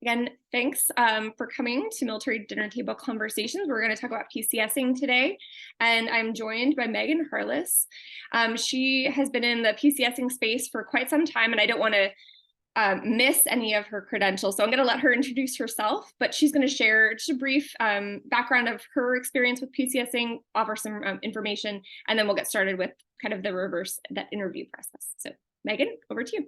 Again, thanks for coming to Military Dinner Table Conversations. We're going to talk about PCSing today, and I'm joined by Megan Harless. She has been in the PCSing space for quite some time, and I don't want to miss any of her credentials, so I'm going to let her introduce herself, but she's going to share just a brief background of her experience with PCSing, offer some information, and then we'll get started with kind of the that interview process. So Megan, over to you.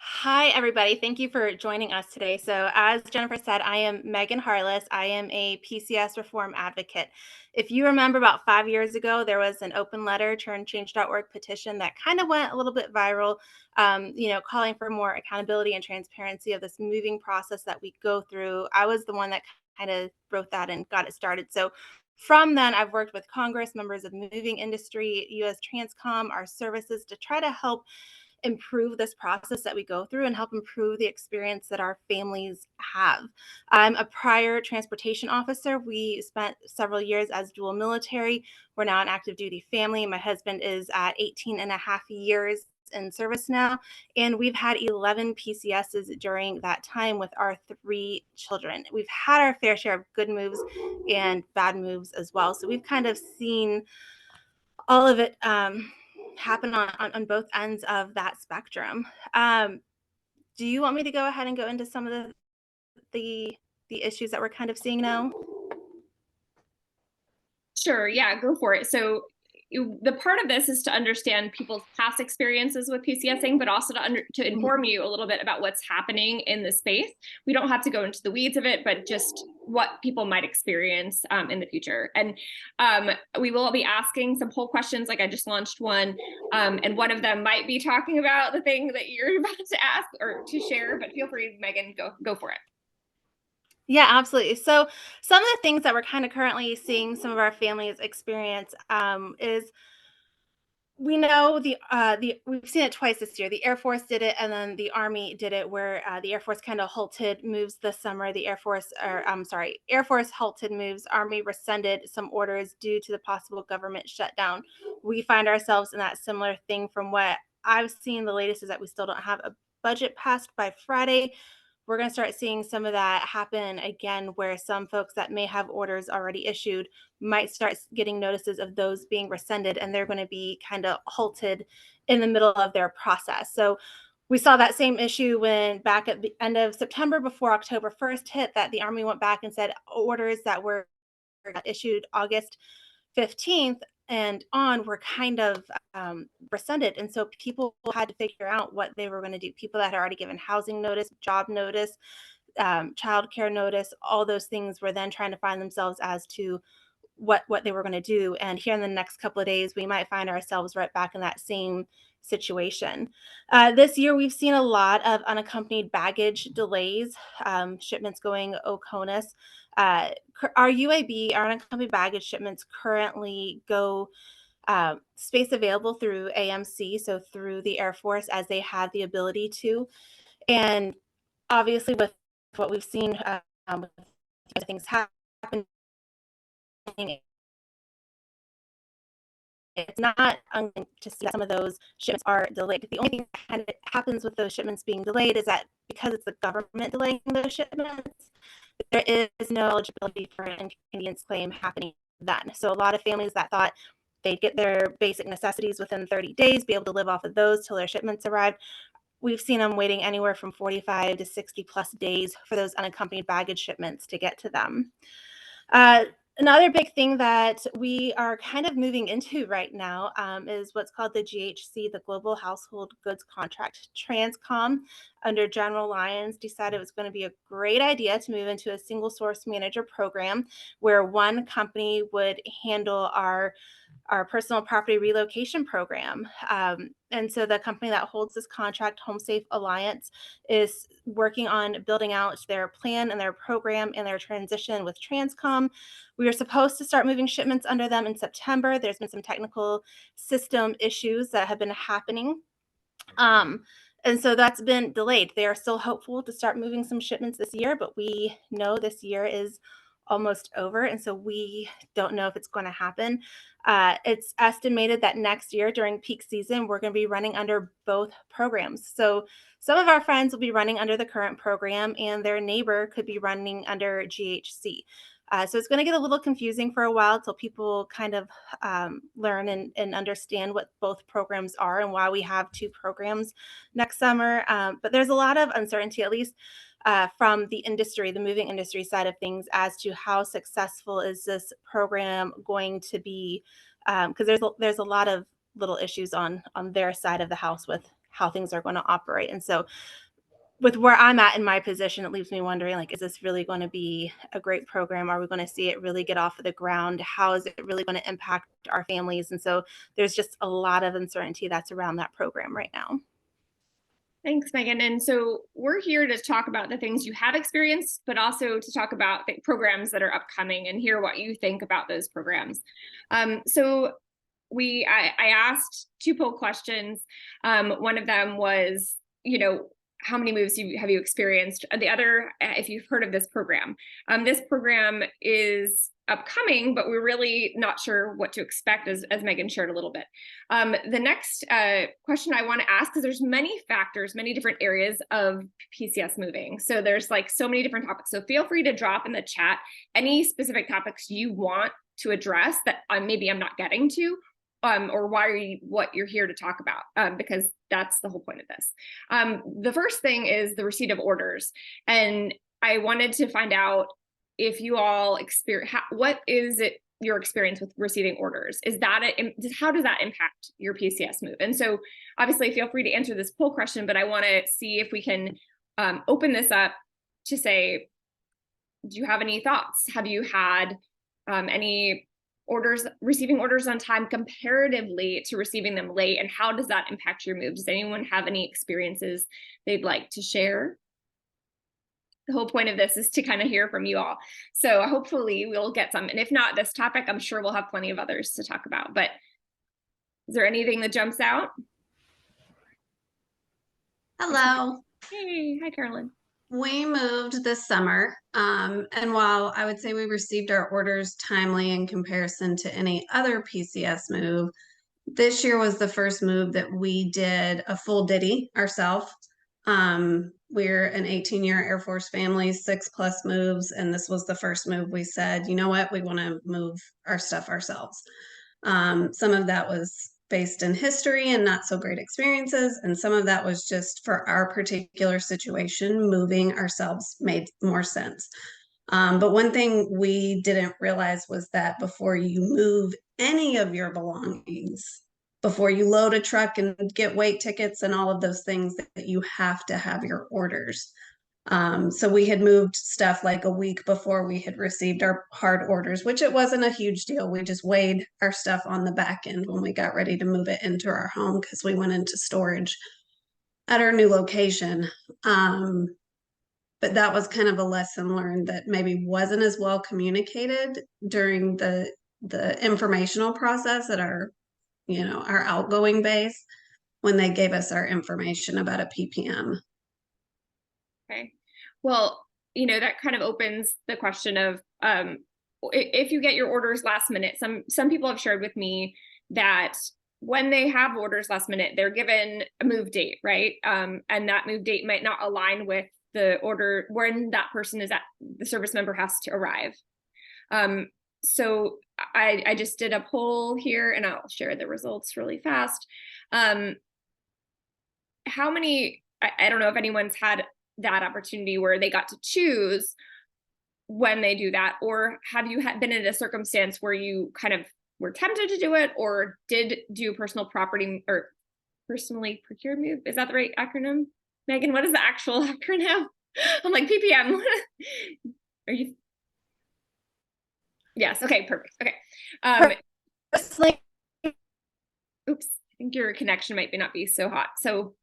Hi, everybody. Thank you for joining us today. So, as Jennifer said, I am Megan Harless. I am a PCS reform advocate. If you remember about 5 years ago, there was an open letter, turnchange.org petition that kind of went a little bit viral, calling for more accountability and transparency of this moving process that we go through. I was the one that kind of wrote that and got it started. So, from then, I've worked with Congress, members of moving industry, US Transcom, our services to try to help improve this process that we go through and help improve the experience that our families have. I'm a prior transportation officer. We spent several years as dual military. We're now an active duty family. My husband is at 18 and a half years in service now, and we've had 11 PCSs during that time with our 3 children. We've had our fair share of good moves and bad moves as well. So we've kind of seen all of it happen on both ends of that spectrum. Um, do you want me to go ahead and go into some of the issues that we're kind of seeing now? Sure, yeah, go for it. So the part of this is to understand people's past experiences with PCSing, but also to inform you a little bit about what's happening in the space. We don't have to go into the weeds of it, but just what people might experience in the future. And we will be asking some poll questions, like I just launched one, and one of them might be talking about the thing that you're about to ask or to share, but feel free, Megan, go for it. Yeah, absolutely. So some of the things that we're kind of currently seeing some of our families experience is we know the we've seen it twice this year. The Air Force did it, and then the Army did it, where the Air Force kind of halted moves this summer. Air Force halted moves. Army rescinded some orders due to the possible government shutdown. We find ourselves in that similar thing. From what I've seen, the latest is that we still don't have a budget passed by Friday. We're going to start seeing some of that happen again, where some folks that may have orders already issued might start getting notices of those being rescinded, and they're going to be kind of halted in the middle of their process. So we saw that same issue when back at the end of September, before October 1st hit, that the Army went back and said orders that were issued August 15th and on were kind of rescinded. And so people had to figure out what they were going to do. People that had already given housing notice, job notice, childcare notice, all those things were then trying to find themselves as to what they were going to do. And here in the next couple of days, we might find ourselves right back in that same situation. This year, we've seen a lot of unaccompanied baggage delays, shipments going OCONUS. Our UAB, our unaccompanied baggage shipments, currently go space available through AMC, so through the Air Force, as they have the ability to. And obviously, with what we've seen, with things happening, it's not to see that some of those shipments are delayed. The only thing that kind of happens with those shipments being delayed is that because it's the government delaying those shipments, there is no eligibility for an inconvenience claim happening then. So a lot of families that thought they'd get their basic necessities within 30 days, be able to live off of those till their shipments arrive. We've seen them waiting anywhere from 45 to 60 plus days for those unaccompanied baggage shipments to get to them. Uh, Another big thing that we are kind of moving into right now is what's called the GHC, the Global Household Goods Contract. Transcom, under General Lyons, decided it was going to be a great idea to move into a single source manager program where one company would handle our personal property relocation program. And so the company that holds this contract, Home Safe Alliance, is working on building out their plan and their program and their transition with Transcom. We were supposed to start moving shipments under them in September. There's been some technical system issues that have been happening. And so that's been delayed. They are still hopeful to start moving some shipments this year, but we know this year is almost over. And so we don't know if it's going to happen. It's estimated that next year during peak season, we're going to be running under both programs. So some of our friends will be running under the current program, and their neighbor could be running under GHC. So it's going to get a little confusing for a while until people kind of learn and understand what both programs are and why we have two programs next summer. But there's a lot of uncertainty, at least from the industry, the moving industry side of things, as to how successful is this program going to be, because there's a lot of little issues on their side of the house with how things are going to operate. And so with where I'm at in my position, it leaves me wondering, like, is this really going to be a great program? Are we going to see it really get off of the ground? How is it really going to impact our families? And so there's just a lot of uncertainty that's around that program right now. Thanks, Megan. And so we're here to talk about the things you have experienced, but also to talk about the programs that are upcoming and hear what you think about those programs. So I asked two poll questions. One of them was, how many moves have you experienced? The other, if you've heard of this program. This program is upcoming, but we're really not sure what to expect, as Megan shared a little bit. The next question I want to ask, because there's many factors, many different areas of PCS moving. So there's like so many different topics. So feel free to drop in the chat any specific topics you want to address that maybe I'm not getting to, or what you're here to talk about, because that's the whole point of this. The first thing is the receipt of orders. And I wanted to find out if you all what is it your experience with receiving orders? How does that impact your PCS move? And so obviously feel free to answer this poll question, but I want to see if we can open this up to say, do you have any thoughts? Have you had any receiving orders on time comparatively to receiving them late, and how does that impact your move? Does anyone have any experiences they'd like to share? The whole point of this is to kind of hear from you all. So hopefully we'll get some, and if not this topic, I'm sure we'll have plenty of others to talk about. But is there anything that jumps out? Hello. Hey, hi, Carolyn. We moved this summer, and while I would say we received our orders timely in comparison to any other PCS move, this year was the first move that we did a full ditty ourselves. We're an 18-year Air Force family, 6+ moves, and this was the first move we said, you know what, we want to move our stuff ourselves. Some of that was based in history and not so great experiences, and some of that was just for our particular situation, moving ourselves made more sense. But one thing we didn't realize was that before you move any of your belongings, before you load a truck and get weight tickets and all of those things, that you have to have your orders. So we had moved stuff like a week before we had received our hard orders, which it wasn't a huge deal. We just weighed our stuff on the back end when we got ready to move it into our home, because we went into storage at our new location. But that was kind of a lesson learned that maybe wasn't as well communicated during the informational process at our outgoing base when they gave us our information about a PPM. Okay. Well, that kind of opens the question of if you get your orders last minute. Some people have shared with me that when they have orders last minute, they're given a move date, right? And that move date might not align with the order when that person is at, the service member has to arrive. So I just did a poll here, and I'll share the results really fast. How many, I don't know if anyone's had that opportunity where they got to choose when they do that, or have you been in a circumstance where you kind of were tempted to do it, or did do personal property or personally procured move? Is that the right acronym? Megan, what is the actual acronym? I'm like, PPM. Are you? Yes. Okay. Perfect. Okay. Oops. I think your connection might not be so hot. So,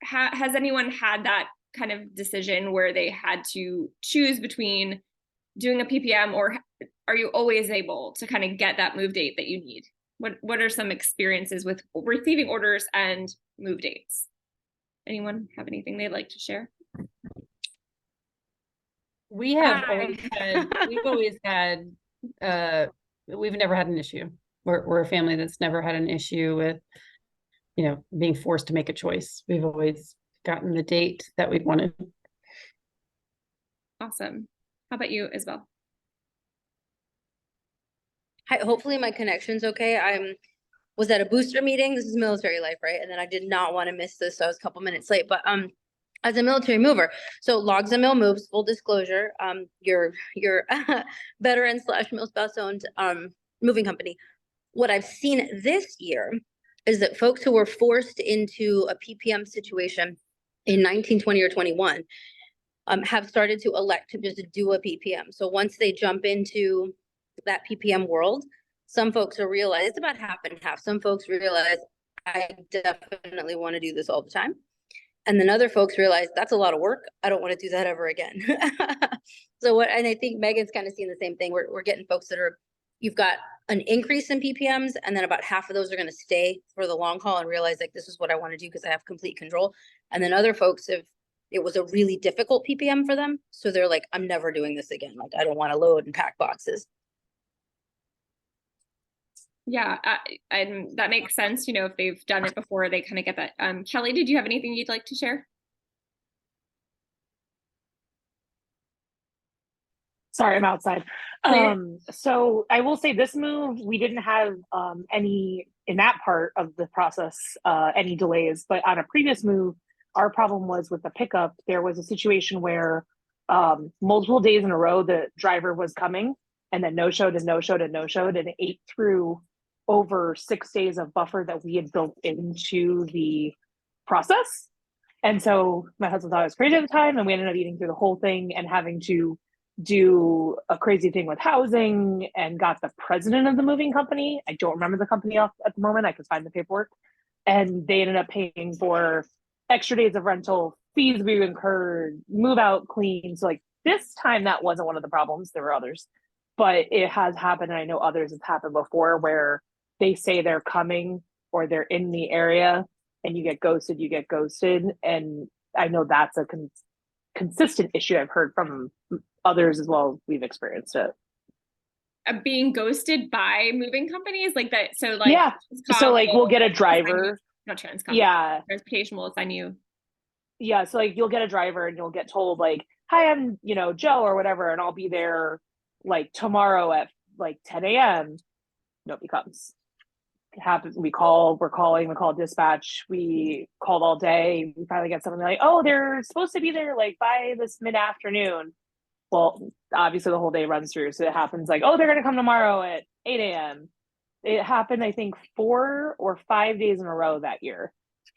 has anyone had that kind of decision where they had to choose between doing a PPM, or are you always able to kind of get that move date that you need? What are some experiences with receiving orders and move dates? Anyone have anything they'd like to share? We have Hi. always had, we've never had an issue. We're a family that's never had an issue with, being forced to make a choice. We've always gotten the date that we've wanted. Awesome. How about you, Isabel? Hi, hopefully my connection's okay. Was at a booster meeting. This is military life, right? And then I did not want to miss this, so I was a couple minutes late. But as a military mover, so Logs and Mill Moves, full disclosure, your veteran / mill spouse owned moving company. What I've seen this year is that folks who were forced into a PPM situation in 19, 20, or 21 have started to elect to just do a PPM. So once they jump into that PPM world, some folks are realize it's about half and half. Some folks realize I definitely want to do this all the time. And then other folks realize that's a lot of work. I don't want to do that ever again. And I think Megan's kind of seeing the same thing. We're getting folks that you've got an increase in PPMs, and then about half of those are going to stay for the long haul and realize like, this is what I want to do because I have complete control. And then other folks it was a really difficult PPM for them. So they're like, I'm never doing this again. Like, I don't want to load and pack boxes. Yeah, and that makes sense. If they've done it before, they kind of get that. Kelly, did you have anything you'd like to share? Sorry, I'm outside. So I will say this move, we didn't have any in that part of the process, any delays, but on a previous move, our problem was with the pickup. There was a situation where multiple days in a row, the driver was coming and then no-showed and no-showed and no-showed, and it ate through over 6 days of buffer that we had built into the process. And so my husband thought I was crazy at the time, and we ended up eating through the whole thing and having to do a crazy thing with housing and got the president of the moving company. I don't remember the company off at the moment. I could find the paperwork. And they ended up paying for extra days of rental, fees we incurred, move out clean. So like this time that wasn't one of the problems. There were others, but it has happened. And I know others have happened before where they say they're coming or they're in the area and you get ghosted. And I know that's a consistent issue I've heard from others as well. We've experienced it. Being ghosted by moving companies like that. So like, yeah. So like we'll get a driver. Not Transcom. Yeah. Transportation will assign you. Yeah. So like you'll get a driver and you'll get told like, hi, I'm, Joe or whatever. And I'll be there like tomorrow at like 10 a.m. Nobody comes. It happens. We call dispatch. We called all day. We finally get someone like, oh, they're supposed to be there like by this mid-afternoon. Well, obviously the whole day runs through. So it happens like, oh, they're going to come tomorrow at 8 a.m. It happened, I think, 4 or 5 days in a row that year.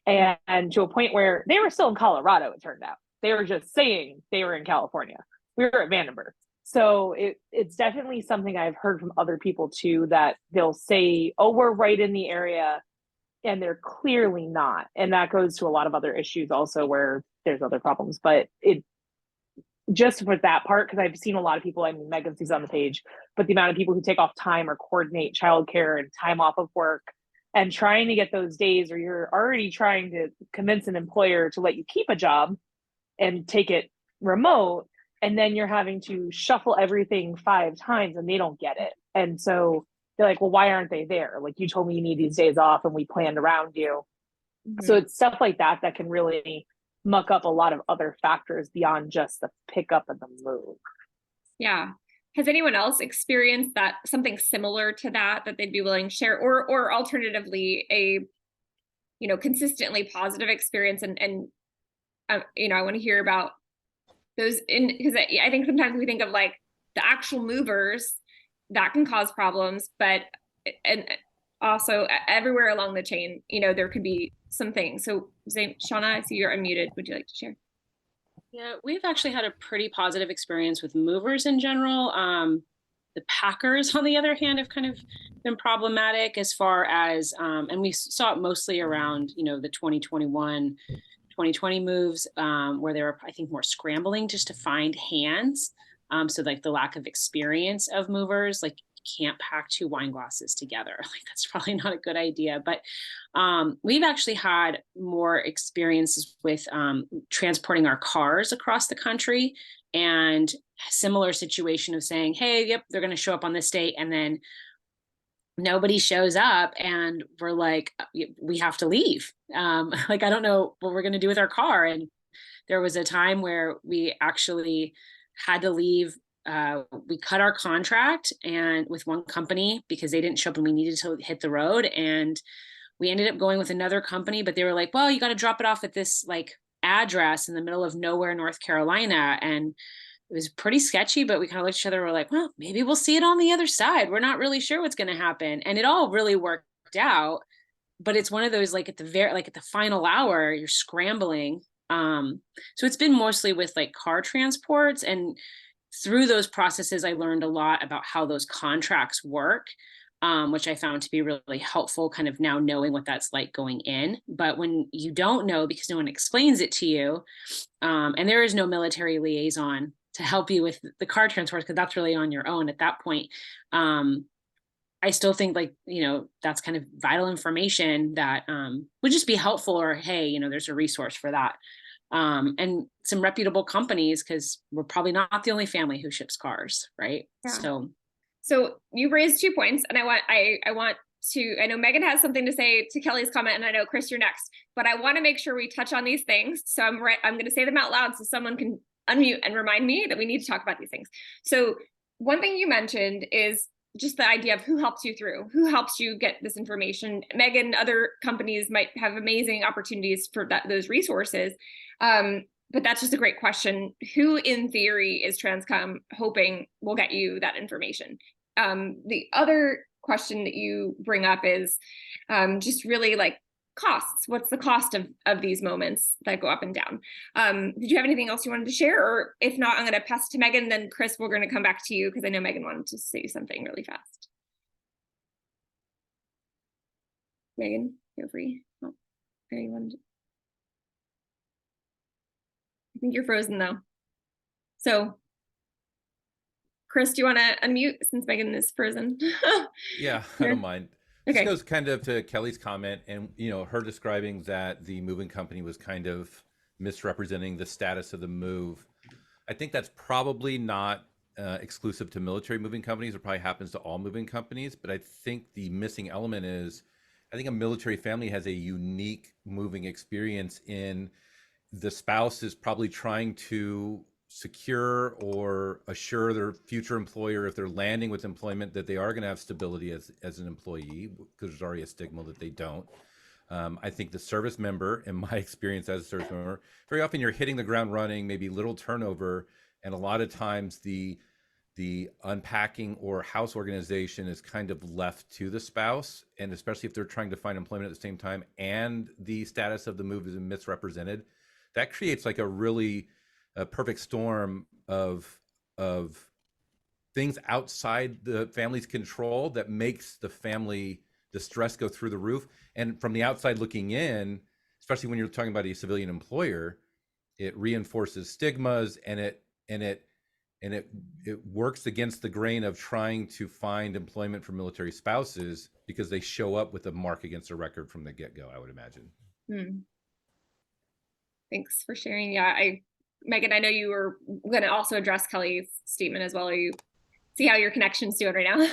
And to a point where they were still in Colorado, it turned out. They were just saying they were in California. We were at Vandenberg. So it's definitely something I've heard from other people too, that they'll say, oh, we're right in the area, and they're clearly not. And that goes to a lot of other issues also where there's other problems. But it just for that part, because I've seen a lot of people, I mean, Megan sees on the page, but the amount of people who take off time or coordinate childcare and time off of work and trying to get those days, or you're already trying to convince an employer to let you keep a job and take it remote, and then you're having to shuffle everything 5 times and they don't get it. And so they're like, well, why aren't they there? Like, you told me you need these days off and we planned around you. Mm-hmm. So it's stuff like that that can really muck up a lot of other factors beyond just the pickup and the move. Yeah. Has anyone else experienced that, something similar to that they'd be willing to share, or alternatively a, consistently positive experience? And I want to hear about those because I think sometimes we think of like the actual movers that can cause problems, but and also everywhere along the chain, there could be some things. So Shauna, I see you're unmuted. Would you like to share? Yeah, we've actually had a pretty positive experience with movers in general. The packers, on the other hand, have kind of been problematic as far as, and we saw it mostly around, the 2021, 2020 moves, where they were, I think, more scrambling just to find hands. So like the lack of experience of movers, like can't pack 2 wine glasses together. Like that's probably not a good idea. But we've actually had more experiences with transporting our cars across the country and similar situation of saying, hey, yep, they're going to show up on this date, and then nobody shows up, and we're like, we have to leave. Like, I don't know what we're going to do with our car. And there was a time where we actually had to leave. We cut our contract and with one company because they didn't show up and we needed to hit the road. And we ended up going with another company, but they were like, well, you got to drop it off at this like address in the middle of nowhere, North Carolina. And it was pretty sketchy, but we kind of looked at each other. We're like, well, maybe we'll see it on the other side. We're not really sure what's going to happen. And it all really worked out. But it's one of those, like at the final hour, you're scrambling. So it's been mostly with like car transports, and through those processes, I learned a lot about how those contracts work, which I found to be really helpful, kind of now knowing what that's like going in. But when you don't know, because no one explains it to you, and there is no military liaison to help you with the car transport, because that's really on your own at that point. I still think, like, that's kind of vital information that would just be helpful, or, hey, there's a resource for that. And some reputable companies, because we're probably not the only family who ships cars, right? Yeah. So you raised 2 points, and I know Megan has something to say to Kelly's comment, and I know Chris, you're next, but I want to make sure we touch on these things. So I'm going to say them out loud so someone can unmute and remind me that we need to talk about these things. So one thing you mentioned is just the idea of who helps you through, who helps you get this information. Megan, other companies might have amazing opportunities for those resources. But that's just a great question. Who in theory is Transcom hoping will get you that information? The other question that you bring up is just really like costs. What's the cost of these moments that go up and down? Did you have anything else you wanted to share? Or if not, I'm going to pass to Megan, then Chris, we're going to come back to you because I know Megan wanted to say something really fast. Megan, feel free. Oh, anyone? I think you're frozen though. So Chris, do you want to unmute since Megan is frozen? Yeah, I don't mind. Okay. This goes kind of to Kelly's comment, and her describing that the moving company was kind of misrepresenting the status of the move. I think that's probably not exclusive to military moving companies. It probably happens to all moving companies, but I think the missing element is, I think a military family has a unique moving experience in the spouse is probably trying to secure or assure their future employer, if they're landing with employment, that they are going to have stability as an employee, because there's already a stigma that they don't. I think the service member, in my experience as a service member, very often you're hitting the ground running, maybe little turnover, and a lot of times the unpacking or house organization is kind of left to the spouse, and especially if they're trying to find employment at the same time and the status of the move is misrepresented, that creates like a really perfect storm of things outside the family's control that makes the stress go through the roof. And from the outside looking in, especially when you're talking about a civilian employer, it reinforces stigmas, and it works against the grain of trying to find employment for military spouses, because they show up with a mark against a record from the get-go, I would imagine. Thanks for sharing. Yeah, Megan, I know you were going to also address Kelly's statement as well. Are you see how your connection's doing right now?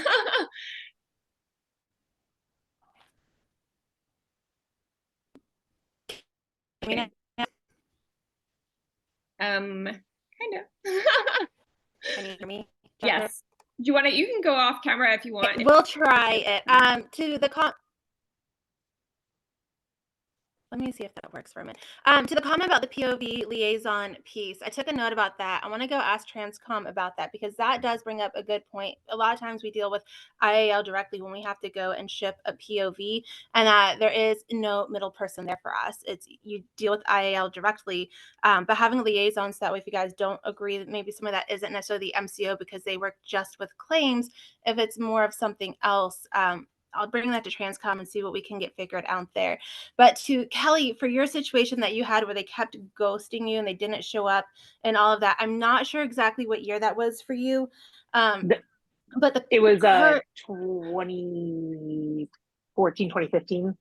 Okay. Kind of. Can you hear me? Yes. Do you want to? You can go off camera if you want. We'll try it. To the let me see if that works for a minute. To the comment about the POV liaison piece, I took a note about that. I want to go ask Transcom about that, because that does bring up a good point. A lot of times we deal with IAL directly when we have to go and ship a POV, and that there is no middle person there for us. It's you deal with IAL directly, but having liaisons, so that way if you guys don't agree that maybe some of that isn't necessarily the MCO because they work just with claims, if it's more of something else, I'll bring that to Transcom and see what we can get figured out there. But to Kelly, for your situation that you had where they kept ghosting you and they didn't show up and all of that, I'm not sure exactly what year that was for you. But it was 2014, 2015.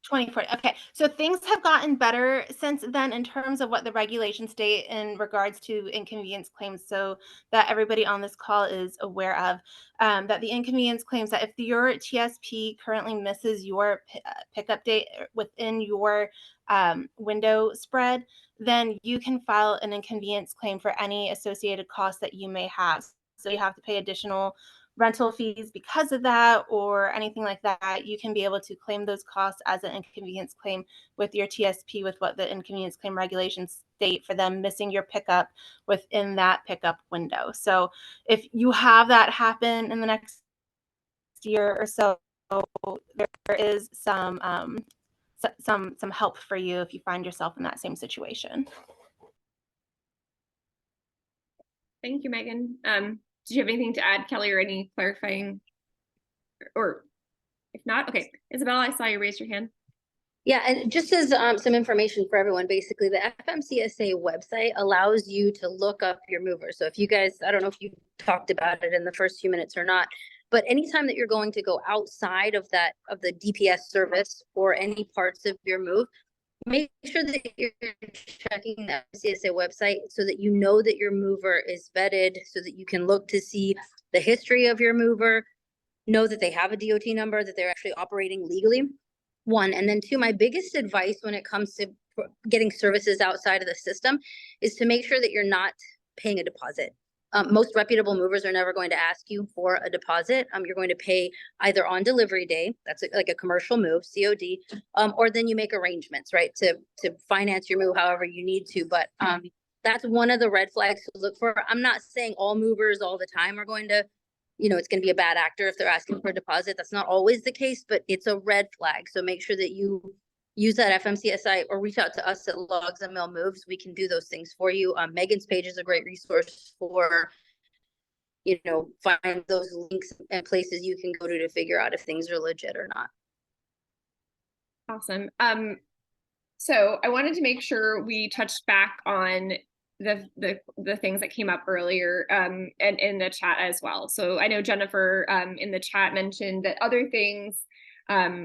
2040. Okay. So things have gotten better since then in terms of what the regulations state in regards to inconvenience claims, so that everybody on this call is aware of that the inconvenience claims that if your TSP currently misses your pickup date within your window spread, then you can file an inconvenience claim for any associated costs that you may have. So you have to pay additional rental fees because of that or anything like that. You can be able to claim those costs as an inconvenience claim with your TSP with what the inconvenience claim regulations state for them missing your pickup within that pickup window. So if you have that happen in the next year or so, there is some help for you if you find yourself in that same situation. Thank you, Megan. Did you have anything to add, Kelly, or any clarifying? Or if not, okay. Isabella, I saw you raise your hand. Yeah, and just as some information for everyone, basically the FMCSA website allows you to look up your mover. So if you guys, I don't know if you talked about it in the first few minutes or not, but anytime that you're going to go outside of that, of the DPS service or any parts of your move, make sure that you're checking the FMCSA website so that you know that your mover is vetted, so that you can look to see the history of your mover, know that they have a DOT number, that they're actually operating legally. One, and then two, my biggest advice when it comes to getting services outside of the system is to make sure that you're not paying a deposit. Most reputable movers are never going to ask you for a deposit. You're going to pay either on delivery day, that's like a commercial move, COD, or then you make arrangements, right, to finance your move however you need to. But that's one of the red flags to look for. I'm not saying all movers all the time are going to, it's going to be a bad actor if they're asking for a deposit. That's not always the case, but it's a red flag. So make sure that you use that FMCSI or reach out to us at Logs and Mail Moves. We can do those things for you. Megan's page is a great resource for, find those links and places you can go to figure out if things are legit or not. Awesome. So I wanted to make sure we touched back on the things that came up earlier and in the chat as well. So I know Jennifer in the chat mentioned that other things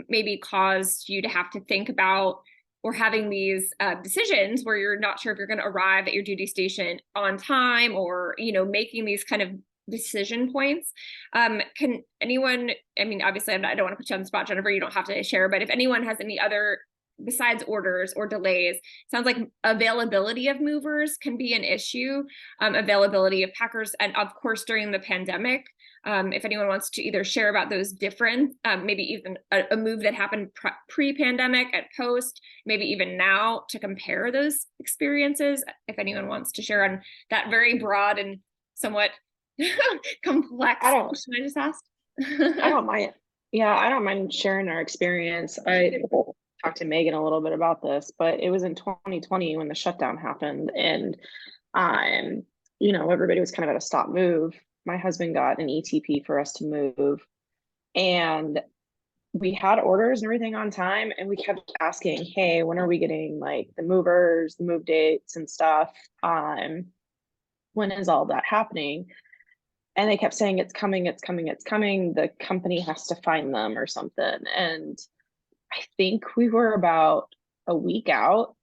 maybe caused you to have to think about or having these decisions where you're not sure if you're going to arrive at your duty station on time or, making these kind of decision points. Can anyone, I mean, obviously I don't want to put you on the spot, Jennifer, you don't have to share, but if anyone has any other besides orders or delays, sounds like availability of movers can be an issue, availability of packers, and of course during the pandemic, if anyone wants to either share about those different, maybe even a move that happened pre-pandemic at post, maybe even now to compare those experiences, if anyone wants to share on that very broad and somewhat complex question I just asked. I don't mind. Yeah, I don't mind sharing our experience. I talked to Megan a little bit about this, but it was in 2020 when the shutdown happened, and everybody was kind of at a stop move. My husband got an ETP for us to move, and we had orders and everything on time, and we kept asking, hey, when are we getting like the movers, the move dates and stuff? When is all that happening? And they kept saying, it's coming, it's coming, it's coming. The company has to find them or something. And I think we were about a week out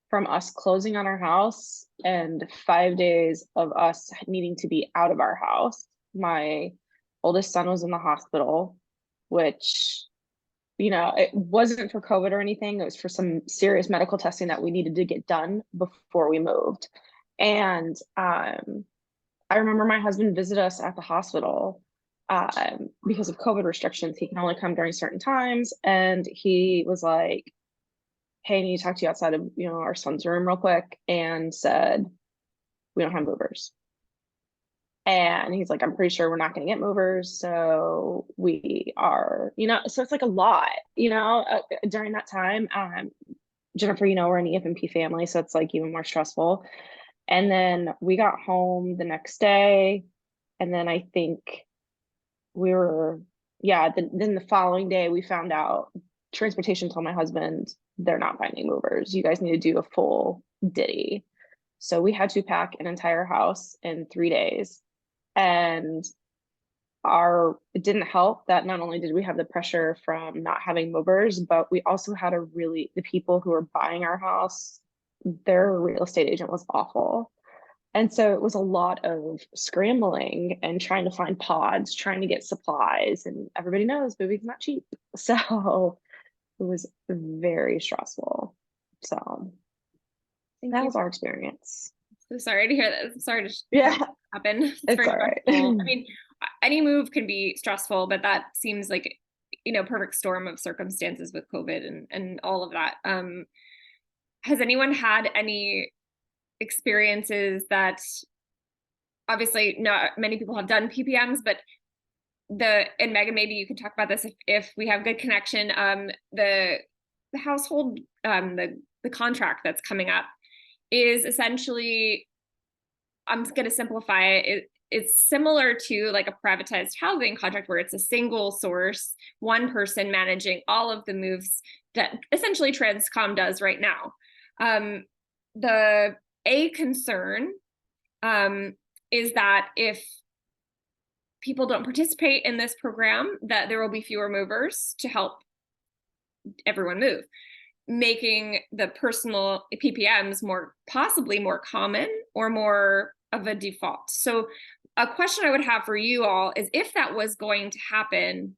from us closing on our house and 5 days of us needing to be out of our house. My oldest son was in the hospital, which, it wasn't for COVID or anything. It was for some serious medical testing that we needed to get done before we moved. And I remember my husband visited us at the hospital because of COVID restrictions. He can only come during certain times. And he was like, hey, I need to talk to you outside of, our son's room real quick, and said, we don't have movers. And he's like, I'm pretty sure we're not going to get movers. So we are, so it's like a lot, during that time. Jennifer, we're an EF&P family, so it's like even more stressful. And then we got home the next day. And then I think then the following day we found out transportation told my husband, they're not finding movers. You guys need to do a full ditty. So we had to pack an entire house in 3 days. And it didn't help that not only did we have the pressure from not having movers, but we also had the people who were buying our house, their real estate agent was awful. And so it was a lot of scrambling and trying to find pods, trying to get supplies, and everybody knows moving's not cheap. So it was very stressful. So that was our experience. So sorry to hear that. I'm sorry to Yeah, happen. It's it's very all right. stressful. I mean, any move can be stressful, but that seems like, perfect storm of circumstances with COVID and all of that. Has anyone had any experiences that, obviously not many people have done PPMs, but and Megan, maybe you can talk about this if we have good connection. The household, the contract that's coming up is essentially, I'm going to simplify it. It's similar to like a privatized housing contract where it's a single source, one person managing all of the moves that essentially Transcom does right now. The concern is that if people don't participate in this program, that there will be fewer movers to help everyone move, making the personal PPMs possibly more common or more of a default. So a question I would have for you all is, if that was going to happen,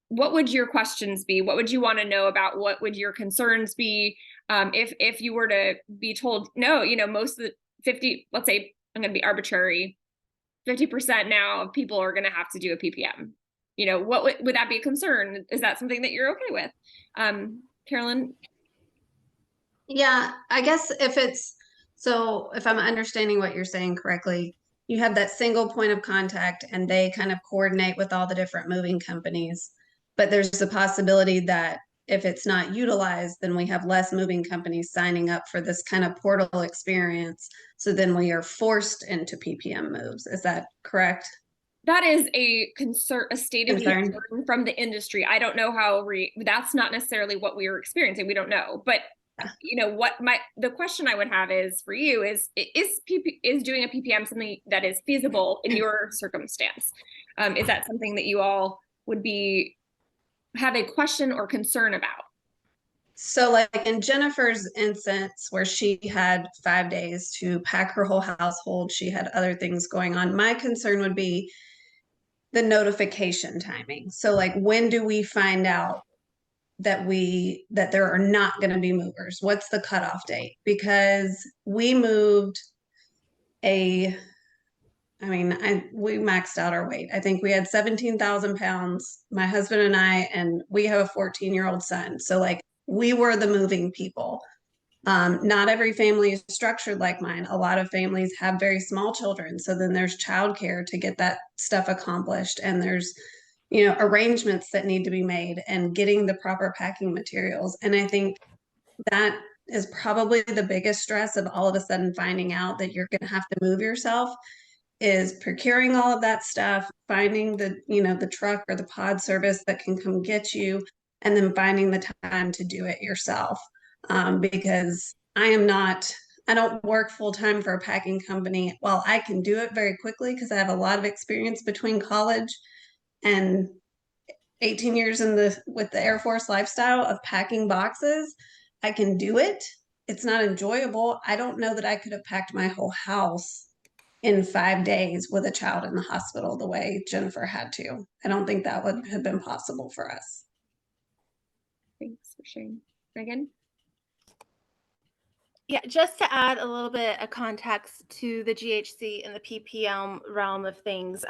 what would your questions be? What would you want to know about? What would your concerns be? If you were to be told, no, most of the 50, let's say, I'm going to be arbitrary, 50% now of people are going to have to do a PPM. What would that be a concern? Is that something that you're okay with? Carolyn? Yeah, I guess if I'm understanding what you're saying correctly, you have that single point of contact and they kind of coordinate with all the different moving companies. But there's the possibility that if it's not utilized, then we have less moving companies signing up for this kind of portal experience. So then we are forced into PPM moves. Is that correct? That is a concern, a stated concern from the industry. I don't know how that's not necessarily what we are experiencing. We don't know, but the question I would have is for you is doing a PPM something that is feasible in your circumstance? Is that something that you all would have a question or concern about? So like in Jennifer's instance where she had 5 days to pack her whole household, she had other things going on. My concern would be the notification timing. So like, when do we find out that there are not going to be movers? What's the cutoff date? Because we moved we maxed out our weight. I think we had 17,000 pounds, my husband and I, and we have a 14-year-old son. So like, we were the moving people. Not every family is structured like mine. A lot of families have very small children. So then there's childcare to get that stuff accomplished. And there's, arrangements that need to be made and getting the proper packing materials. And I think that is probably the biggest stress of all of a sudden finding out that you're going to have to move yourself, is procuring all of that stuff, finding the truck or the pod service that can come get you, and then finding the time to do it yourself. Because I don't work full-time for a packing company. While I can do it very quickly because I have a lot of experience between college and 18 years with the Air Force lifestyle of packing boxes, I can do it. It's not enjoyable. I don't know that I could have packed my whole house in 5 days with a child in the hospital the way Jennifer had to. I don't think that would have been possible for us. Thanks for sharing. Megan? Yeah, just to add a little bit of context to the GHC and the PPM realm of things.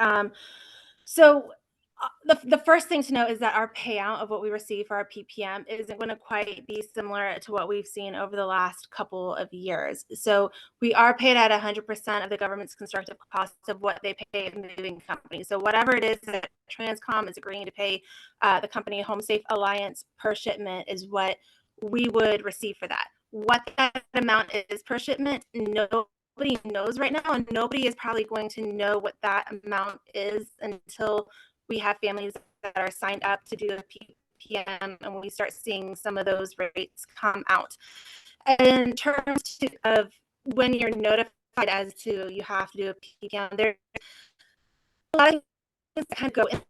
The first thing to know is that our payout of what we receive for our PPM isn't going to quite be similar to what we've seen over the last couple of years. So we are paid at 100% of the government's constructive cost of what they pay the moving company. So whatever it is that Transcom is agreeing to pay the company Home Safe Alliance per shipment is what we would receive for that. What that amount is per shipment, nobody knows right now, and nobody is probably going to know what that amount is until we have families that are signed up to do a PPM and we start seeing some of those rates come out. And in terms of when you're notified as to you have to do a PPM, there's a lot of that kind of go in,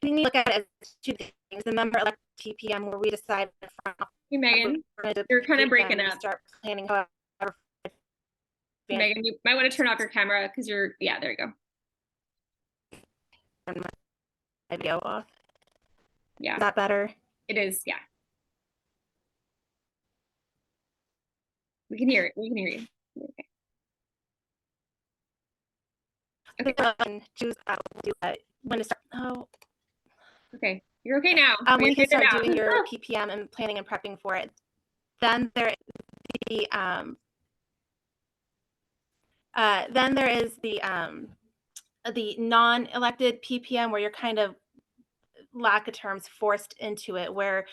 we need to look at it as two things. The member elected TPM, where we decide Hey, Megan, you're kind of breaking up. Start planning however. Megan, you might want to turn off your camera because you're, yeah, there you go. My video off. Yeah. Is that better? It is, yeah. We can hear it. We can hear you. Okay. Choose when to start. Oh. Okay, you're okay now. When you can start doing your PPM and planning and prepping for it, then there is the non-elected PPM, where you're kind of, lack of terms, forced into it, where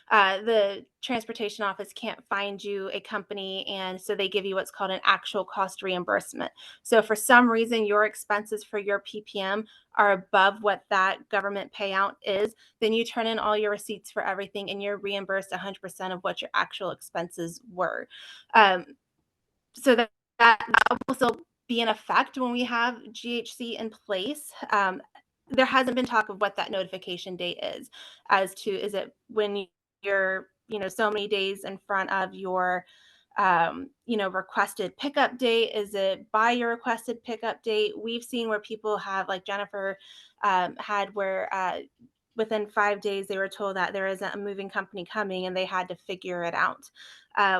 the transportation office can't find you a company, and so they give you what's called an actual cost reimbursement. So for some reason your expenses for your PPM are above what that government payout is, then you turn in all your receipts for everything and you're reimbursed 100% of what your actual expenses were. So that will still be in effect when we have GHC in place. There hasn't been talk of what that notification date is, as to, is it when you're, so many days in front of your, requested pickup date? Is it by your requested pickup date? We've seen where people have, like Jennifer had, where within 5 days they were told that there isn't a moving company coming and they had to figure it out.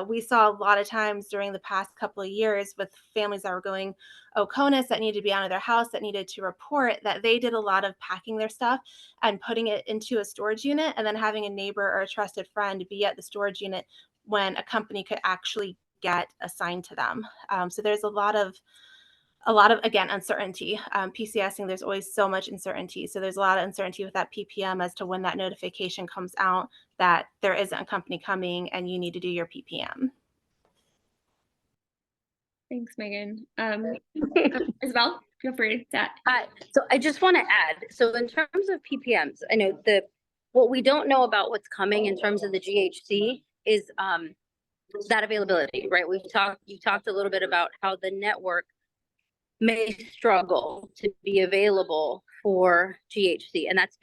We saw a lot of times during the past couple of years with families that were going Oconus, that needed to be out of their house, that needed to report, that they did a lot of packing their stuff and putting it into a storage unit, and then having a neighbor or a trusted friend be at the storage unit when a company could actually get assigned to them. So there's a lot of, again, uncertainty. PCSing, there's always so much uncertainty. So there's a lot of uncertainty with that PPM as to when that notification comes out that there isn't a company coming and you need to do your PPM. Thanks, Megan. Isabel, feel free to add. So I just want to add, so in terms of PPMs, I know what we don't know about what's coming in terms of the GHC is that availability, right? You talked a little bit about how the network may struggle to be available for GHC, and that's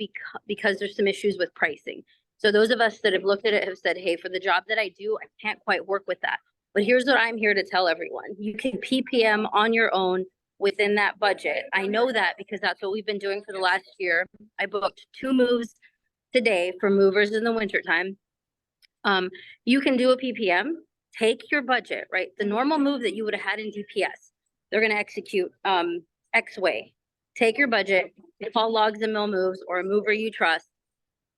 because there's some issues with pricing. So those of us that have looked at it have said, hey, for the job that I do, I can't quite work with that. But here's what I'm here to tell everyone. You can PPM on your own within that budget. I know that because that's what we've been doing for the last year. I booked 2 moves today for movers in the wintertime. You can do a PPM, take your budget, right? The normal move that you would have had in DPS, they're going to execute X way. Take your budget, call Logs and Mill Moves or a mover you trust,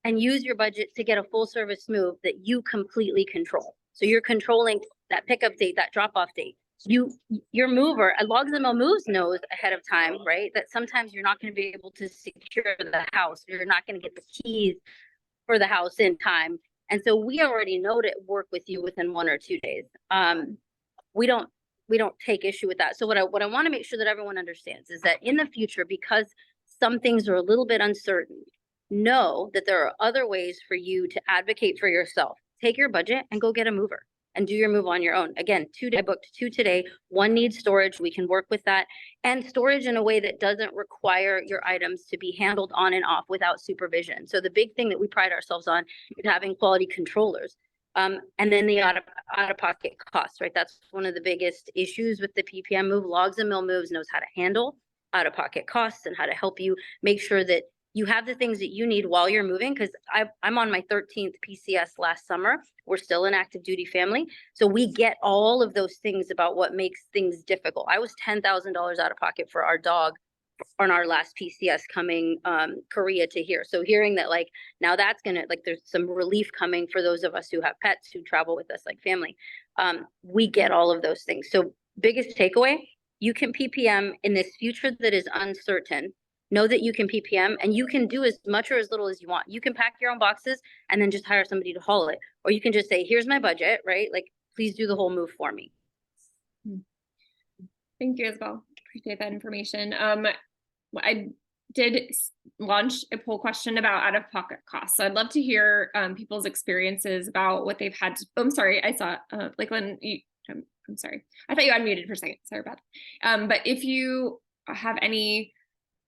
and use your budget to get a full service move that you completely control. So you're controlling that pickup date, that drop off date. Your mover, Logs and Mill Moves knows ahead of time, right? That sometimes you're not going to be able to secure the house. You're not going to get the keys for the house in time. And so we already know to work with you within 1 or 2 days. We don't take issue with that. So what I want to make sure that everyone understands is that in the future, because some things are a little bit uncertain, know that there are other ways for you to advocate for yourself. Take your budget and go get a mover and do your move on your own. Again, I booked 2 today. 1 needs storage. We can work with that, and storage in a way that doesn't require your items to be handled on and off without supervision. So the big thing that we pride ourselves on is having quality controllers. And then the out-of-pocket costs, right? That's one of the biggest issues with the PPM move. Logs and Mill Moves knows how to handle out-of-pocket costs and how to help you make sure that you have the things that you need while you're moving. Because I'm on my 13th PCS last summer. We're still an active duty family. So we get all of those things about what makes things difficult. I was $10,000 out of pocket for our dog on our last PCS coming Korea to here. So hearing that, like, now that's gonna, like, there's some relief coming for those of us who have pets who travel with us like family. We get all of those things. So biggest takeaway, you can PPM in this future that is uncertain. Know that you can PPM and you can do as much or as little as you want. You can pack your own boxes and then just hire somebody to haul it. Or you can just say, here's my budget, right? Like, please do the whole move for me. Thank you, Isabel. Appreciate that information. I did launch a poll question about out-of-pocket costs. So I'd love to hear people's experiences about what they've had. I'm sorry, I saw Lakeland. I'm sorry. I thought you unmuted for a second. Sorry about that. But if you have any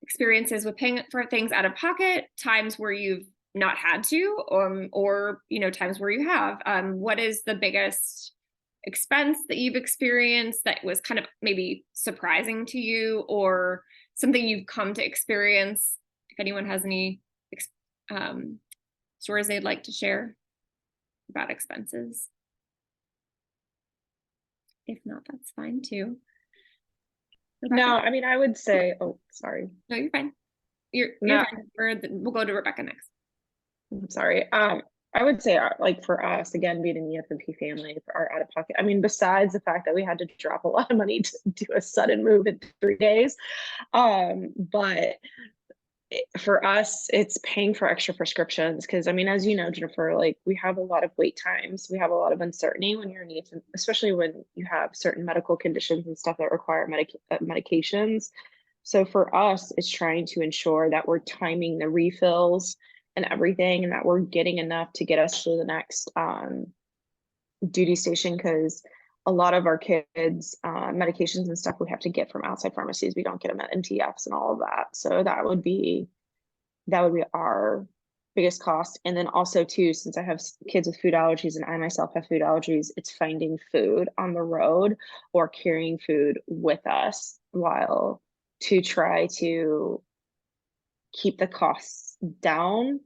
experiences with paying for things out of pocket, times where you've not had to, or times where you have. What is the biggest expense that you've experienced that was kind of maybe surprising to you, or something you've come to experience? If anyone has any stories they'd like to share about expenses. If not, that's fine too. Rebecca? No, I mean, I would say, oh, sorry. No, you're fine. You're No. fine. We'll go to Rebecca next. I'm sorry. I would say, like, for us, again, being an EFMP family, for our out of pocket, I mean, besides the fact that we had to drop a lot of money to do a sudden move in 3 days, but for us, it's paying for extra prescriptions. Because I mean, as you know, Jennifer, like, we have a lot of wait times. We have a lot of uncertainty when you're in EFMP, especially when you have certain medical conditions and stuff that require medications. So for us, it's trying to ensure that we're timing the refills and everything, and that we're getting enough to get us to the next duty station, because a lot of our kids medications and stuff we have to get from outside pharmacies. We don't get them at MTFs and all of that. So that would be our biggest cost. And then also too, since I have kids with food allergies and I myself have food allergies, it's finding food on the road or carrying food with us while to try to keep the costs down.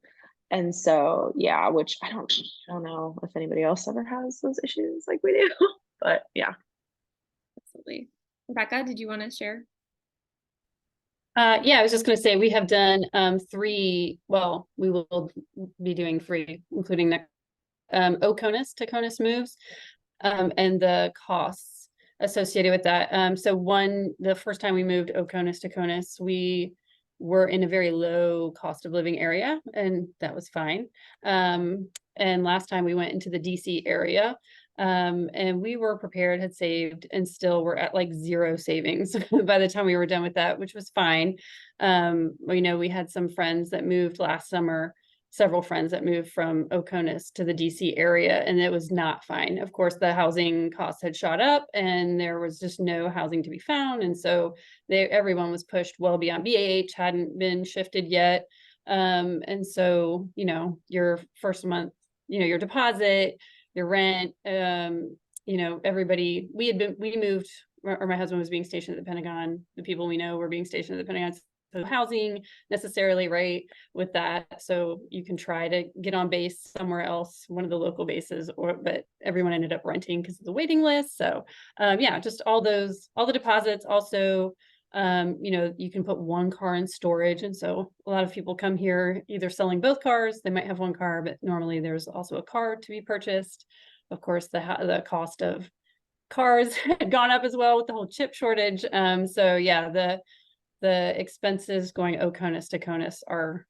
And so, yeah, which I don't know if anybody else ever has those issues like we do, but yeah. Absolutely. Rebecca, did you want to share? Yeah, I was just going to say we have done 3. Well, we will be doing 3, including the Oconus to Conus moves, and the costs associated with that. So the first time we moved Oconus to Conus, we were in a very low cost of living area, and that was fine. And last time we went into the DC area, and we were prepared, had saved, and still were at like 0 savings by the time we were done with that, which was fine. We had some friends that moved last summer, several friends that moved from Oconus to the DC area, and it was not fine. Of course, the housing costs had shot up and there was just no housing to be found. And so everyone was pushed well beyond BAH, hadn't been shifted yet. And so, your first month, your deposit, your rent, everybody, we moved, or my husband was being stationed at the Pentagon. The people we know were being stationed at the Pentagon. So housing necessarily, right, with that. So you can try to get on base somewhere else, one of the local bases, but everyone ended up renting because of the waiting list. So just all the deposits. Also, you can put one car in storage. And so a lot of people come here either selling both cars. They might have one car, but normally there's also a car to be purchased. Of course, the cost of cars had gone up as well with the whole chip shortage. The expenses going Oconus to Conus are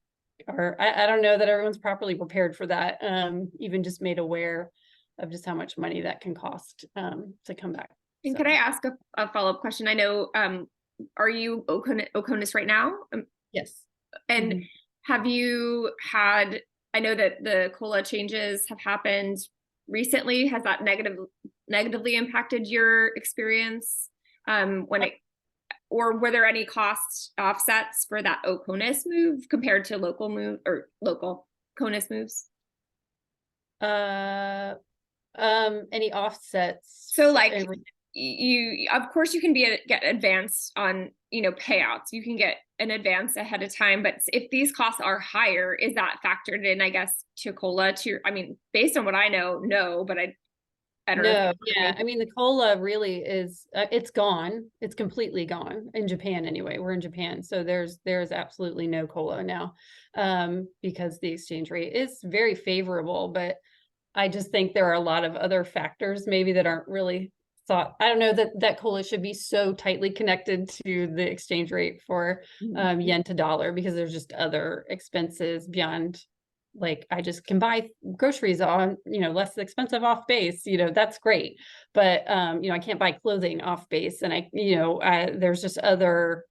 I don't know that everyone's properly prepared for that. Even just made aware of just how much money that can cost to come back. And could I ask a follow-up question? I know, are you Oconus right now? Yes. And have you had, I know that the COLA changes have happened recently. Has that negatively impacted your experience or were there any cost offsets for that Oconus move compared to local Conus moves? Any offsets? So like you, of course you can get advanced on, payouts. You can get an advance ahead of time, but if these costs are higher, is that factored in, I guess, to COLA based on what I know, no, but I don't know. Yeah. I mean, the COLA really is, it's gone. It's completely gone in Japan anyway. We're in Japan. So there's absolutely no COLA now because the exchange rate is very favorable, but I just think there are a lot of other factors maybe that aren't really thought. I don't know that COLA should be so tightly connected to the exchange rate for yen to dollar, because there's just other expenses beyond, like, I just can buy groceries on, less expensive off base, that's great. But, I can't buy clothing off base, and there's just other,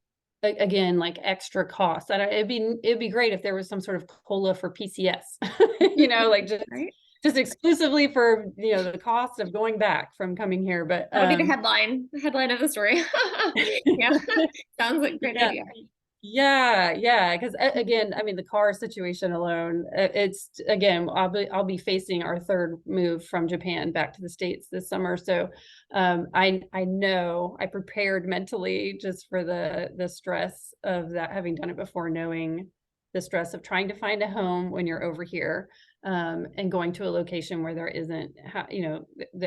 again, like extra costs. And it'd be great if there was some sort of COLA for PCS, just exclusively for, the cost of going back from coming here. But that would be the headline of the story. Yeah. Sounds like a great idea. Yeah, because again, I mean, the car situation alone, it's again, I'll be facing our third move from Japan back to the States this summer. So I know I prepared mentally just for the stress of that, having done it before, knowing the stress of trying to find a home when you're over here, and going to a location where there isn't,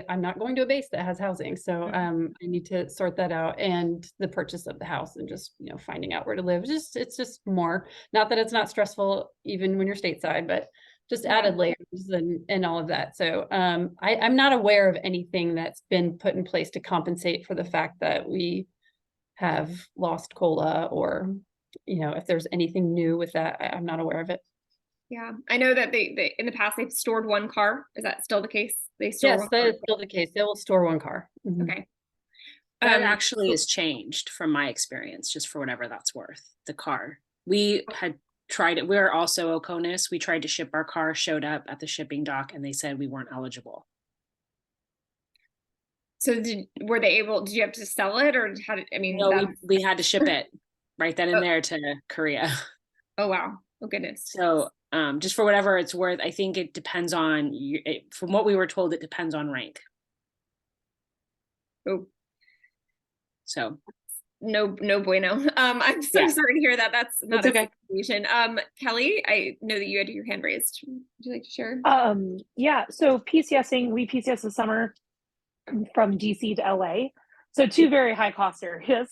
I'm not going to a base that has housing. So I need to sort that out, and the purchase of the house, and just, finding out where to live. It's just more, not that it's not stressful even when you're stateside, but just added layers and all of that. So I'm not aware of anything that's been put in place to compensate for the fact that we have lost COLA, or, if there's anything new with that, I'm not aware of it. Yeah, I know that they in the past they've stored one car. Is that still the case? They store Yes, one that car. is still the case. They will store one car. Mhm. Okay. That actually is changed from my experience, just for whatever that's worth. The car. We had tried it. We're also Oconus. We tried to ship our car, showed up at the shipping dock, and they said we weren't eligible. So were they able, did you have to sell it, or how did, I mean, No, we had to ship it right then and there to Korea. oh wow. Oh goodness. So just for whatever it's worth, I think it depends on from what we were told, it depends on rank. Oh, so no bueno. I'm so sorry to hear that. That's not a okay. situation. Kelly, I know that you had your hand raised. Would you like to share? Yeah, so PCSing, we PCS this summer from DC to LA. So two very high cost areas.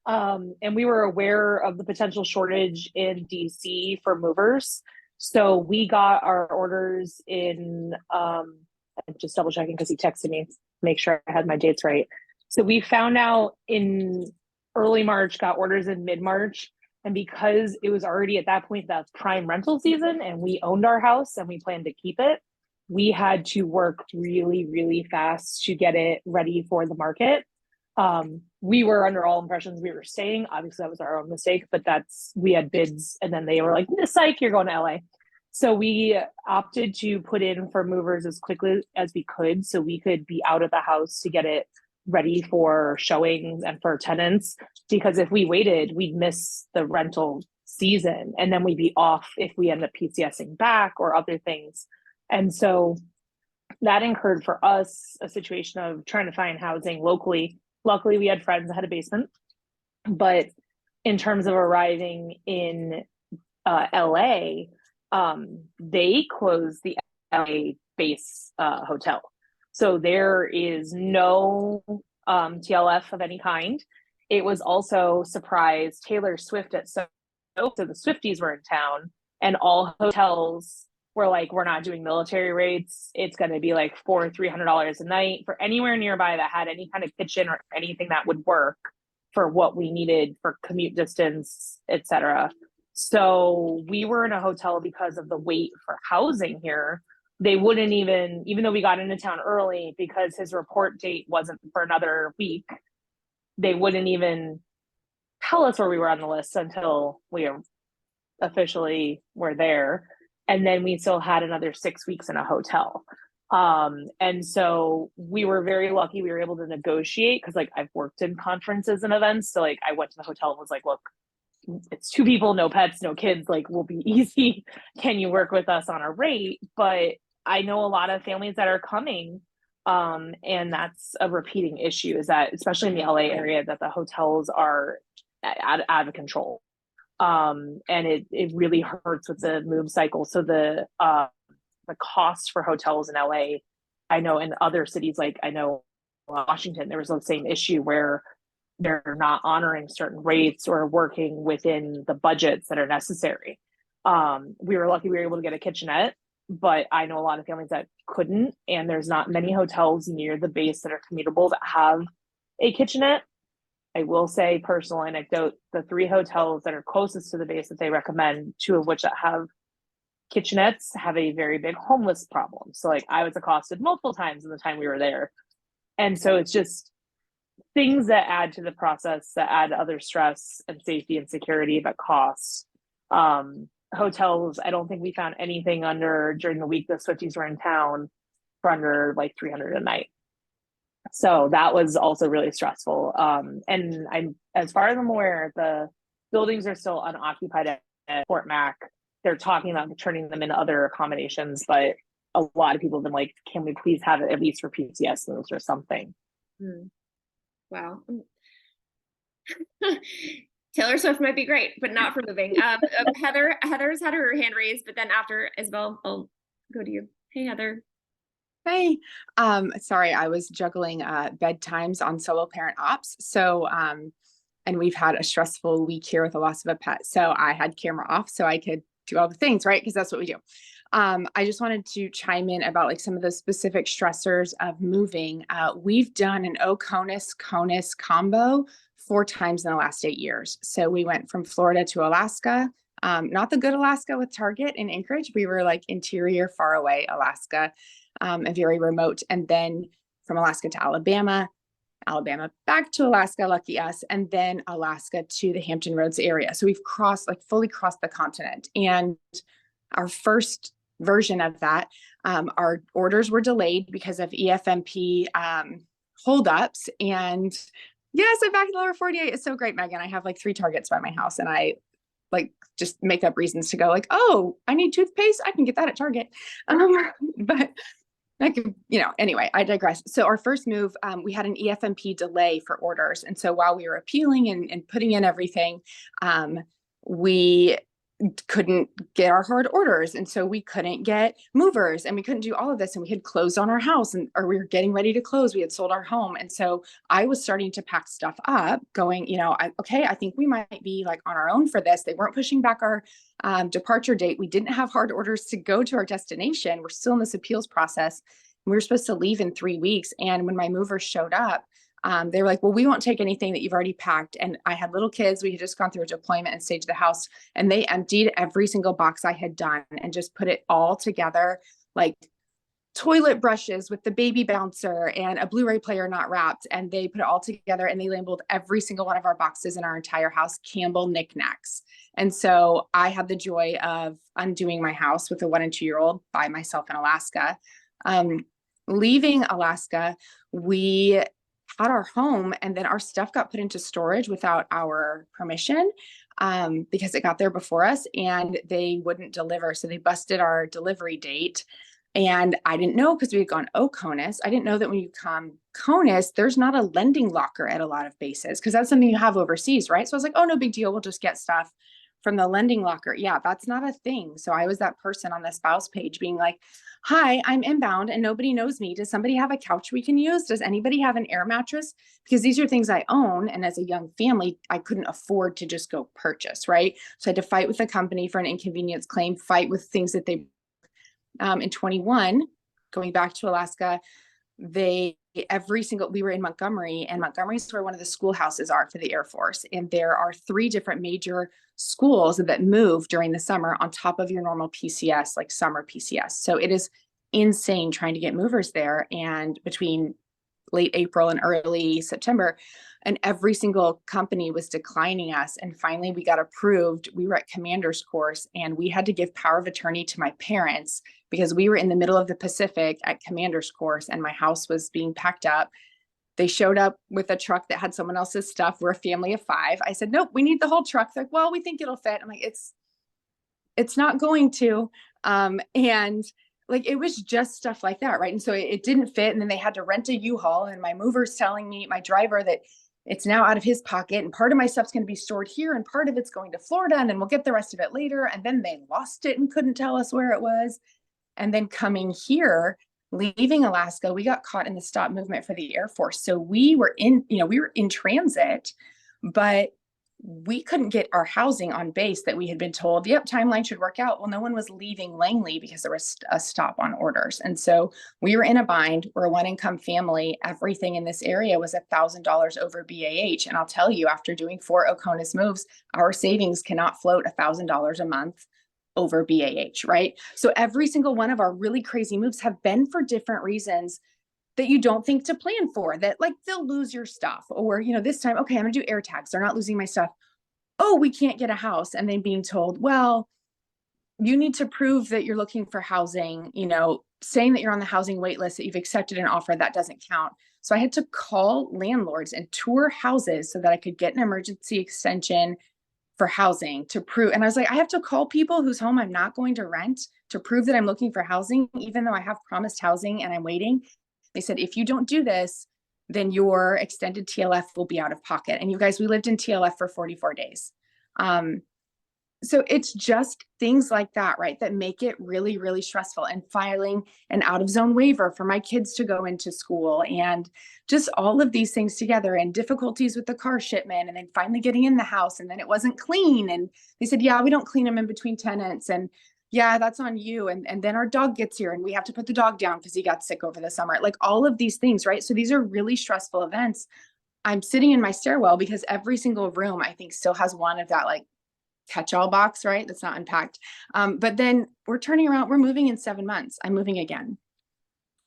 And we were aware of the potential shortage in DC for movers. So we got our orders in, I'm just double checking because he texted me to make sure I had my dates right. So we found out in early March, got orders in mid-March. And because it was already at that point, that's prime rental season, and we owned our house and we planned to keep it, we had to work really, really fast to get it ready for the market. We were under all impressions we were staying. Obviously, that was our own mistake, but we had bids, and then they were like, psych, you're going to LA. So we opted to put in for movers as quickly as we could, so we could be out of the house to get it ready for showings and for tenants. Because if we waited, we'd miss the rental season, and then we'd be off if we end up PCSing back or other things. And so that incurred for us a situation of trying to find housing locally. Luckily, we had friends that had a basement, but in terms of arriving in LA, they closed the LA base hotel. So there is no TLF of any kind. It was also, surprise, Taylor Swift at so the Swifties were in town, and all hotels were like, we're not doing military rates. It's going to be like $300 a night for anywhere nearby that had any kind of kitchen or anything that would work for what we needed for commute distance, etc. So we were in a hotel because of the wait for housing here. They wouldn't even though we got into town early, because his report date wasn't for another week, they wouldn't even tell us where we were on the list until we officially were there. And then we still had another 6 weeks in a hotel. And so we were very lucky we were able to negotiate, because like I've worked in conferences and events. So like I went to the hotel and was like, look, it's 2 people, no pets, no kids, like we'll be easy. Can you work with us on a rate? But I know a lot of families that are coming, and that's a repeating issue, is that especially in the LA area, that the hotels are out of control. And it really hurts with the move cycle. So the cost for hotels in LA, I know in other cities, like I know Washington, there was the same issue where they're not honoring certain rates or working within the budgets that are necessary. We were lucky we were able to get a kitchenette, but I know a lot of families that couldn't, and there's not many hotels near the base that are commutable that have a kitchenette. I will say, personal anecdote, the 3 hotels that are closest to the base that they recommend, 2 of which that have kitchenettes, have a very big homeless problem. So like I was accosted multiple times in the time we were there. And so it's just things that add to the process, that add other stress and safety and security that cost. Hotels, I don't think we found anything during the week the Swifties were in town, for under like $300 a night. So that was also really stressful. And I'm, as far as I'm aware, the buildings are still unoccupied at Fort Mac. They're talking about turning them into other accommodations, but a lot of people have been like, can we please have it at least for PCS moves or something? Wow. Taylor Swift might be great, but not for moving. Heather's had her hand raised, but then after Isabel, I'll go to you. Hey, Heather. Hey, sorry, I was juggling bedtimes on solo parent ops. So, and we've had a stressful week here with the loss of a pet. So I had camera off so I could do all the things, right? Because that's what we do. I just wanted to chime in about like some of the specific stressors of moving. We've done an CONUS combo 4 times in the last 8 years. So we went from Florida to Alaska, not the good Alaska with Target in Anchorage. We were like interior, far away Alaska, and very remote. And then from Alaska to Alabama back to Alaska, lucky us, and then Alaska to the Hampton Roads area. So we've fully crossed the continent. And our first version of that, our orders were delayed because of EFMP holdups. And yes, I'm back in the lower 48. It's so great, Megan. I have like 3 Targets by my house, and I like just make up reasons to go like, oh, I need toothpaste. I can get that at Target. But I could, anyway, I digress. So our first move, we had an EFMP delay for orders. And so while we were appealing and putting in everything, we couldn't get our hard orders. And so we couldn't get movers, and we couldn't do all of this. And we had closed on our house, or we were getting ready to close. We had sold our home. And so I was starting to pack stuff up going, I think we might be like on our own for this. They weren't pushing back our departure date. We didn't have hard orders to go to our destination. We're still in this appeals process. We were supposed to leave in 3 weeks. And when my movers showed up, they were like, well, we won't take anything that you've already packed. And I had little kids. We had just gone through a deployment and staged the house, and they emptied every single box I had done and just put it all together, like toilet brushes with the baby bouncer and a Blu-ray player not wrapped. And they put it all together, and they labeled every single one of our boxes in our entire house Campbell knickknacks. And so I had the joy of undoing my house with a 1 and 2 year old by myself in Alaska. Leaving Alaska, we had our home, and then our stuff got put into storage without our permission because it got there before us, and they wouldn't deliver. So they busted our delivery date. And I didn't know, because we had gone CONUS. I didn't know that when you come CONUS, there's not a lending locker at a lot of bases, because that's something you have overseas, right? So I was like, oh, no big deal. We'll just get stuff from the lending locker. Yeah, that's not a thing. So I was that person on the spouse page being like, hi, I'm inbound and nobody knows me. Does somebody have a couch we can use? Does anybody have an air mattress? Because these are things I own. And as a young family, I couldn't afford to just go purchase, right? So I had to fight with the company for an inconvenience claim, fight with things that they, in 21, going back to Alaska, we were in Montgomery, and Montgomery is where one of the schoolhouses are for the Air Force. And there are 3 different major schools that move during the summer on top of your normal PCS, like summer PCS. So it is insane trying to get movers there. And between late April and early September, and every single company was declining us. And finally we got approved. We were at commander's course, and we had to give power of attorney to my parents because we were in the middle of the Pacific at commander's course, and my house was being packed up. They showed up with a truck that had someone else's stuff. We're a family of 5. I said, nope, we need the whole truck. They're like, well, we think it'll fit. I'm like, it's not going to. And like, it was just stuff like that. Right. And so it didn't fit. And then they had to rent a U-Haul, and my mover's telling me, my driver, that it's now out of his pocket, and part of my stuff's going to be stored here, and part of it's going to Florida, and then we'll get the rest of it later. And then they lost it and couldn't tell us where it was. And then coming here, leaving Alaska, we got caught in the stop movement for the Air Force. So we were in transit, but we couldn't get our housing on base that we had been told, yep, timeline should work out. Well, no one was leaving Langley because there was a stop on orders. And so we were in a bind. We're a 1-income family. Everything in this area was $1,000 over BAH. And I'll tell you, after doing 4 CONUS moves, our savings cannot float $1,000 a month over BAH, right? So every single one of our really crazy moves have been for different reasons that you don't think to plan for, that like they'll lose your stuff, or, this time, okay, I'm gonna do air tags. They're not losing my stuff. Oh, we can't get a house. And then being told, well, you need to prove that you're looking for housing, saying that you're on the housing wait list, that you've accepted an offer, that doesn't count. So I had to call landlords and tour houses so that I could get an emergency extension for housing to prove. And I was like, I have to call people whose home I'm not going to rent to prove that I'm looking for housing, even though I have promised housing and I'm waiting. They said, if you don't do this, then your extended TLF will be out of pocket. And you guys, we lived in TLF for 44 days. So it's just things like that, right, that make it really, really stressful. And filing an out of zone waiver for my kids to go into school, and just all of these things together, and difficulties with the car shipment, and then finally getting in the house, and then it wasn't clean. And they said, yeah, we don't clean them in between tenants. And yeah, that's on you. And then our dog gets here and we have to put the dog down because he got sick over the summer. Like all of these things, right? So these are really stressful events. I'm sitting in my stairwell because every single room I think still has one of that like catch-all box, right? That's not unpacked. But then we're turning around, we're moving in 7 months. I'm moving again.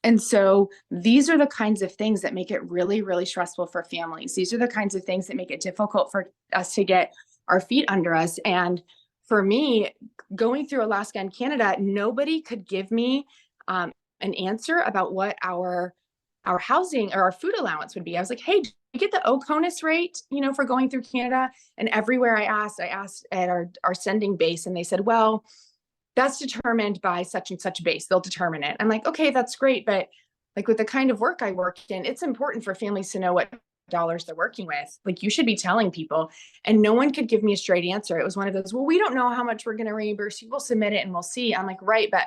And so these are the kinds of things that make it really, really stressful for families. These are the kinds of things that make it difficult for us to get our feet under us. And for me, going through Alaska and Canada, nobody could give me an answer about what our housing or our food allowance would be. I was like, hey, do you get the OCONUS rate, for going through Canada? And everywhere I asked at our sending base, and they said, well, that's determined by such and such base. They'll determine it. I'm like, okay, that's great. But like with the kind of work I work in, it's important for families to know what dollars they're working with. Like you should be telling people. And no one could give me a straight answer. It was one of those, well, we don't know how much we're going to reimburse you. We'll submit it and we'll see. I'm like, right, but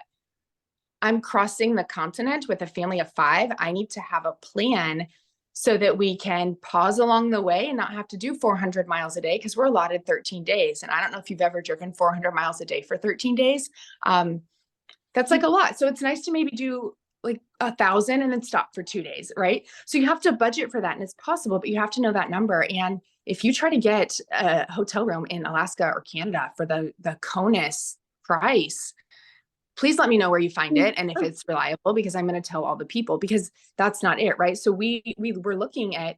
I'm crossing the continent with a family of 5. I need to have a plan so that we can pause along the way and not have to do 400 miles a day, because we're allotted 13 days. And I don't know if you've ever driven 400 miles a day for 13 days. That's like a lot. So it's nice to maybe do like 1,000 and then stop for 2 days, right? So you have to budget for that, and it's possible, but you have to know that number. And if you try to get a hotel room in Alaska or Canada for the CONUS price, please let me know where you find it and if it's reliable, because I'm going to tell all the people, because that's not it, right? So we were looking at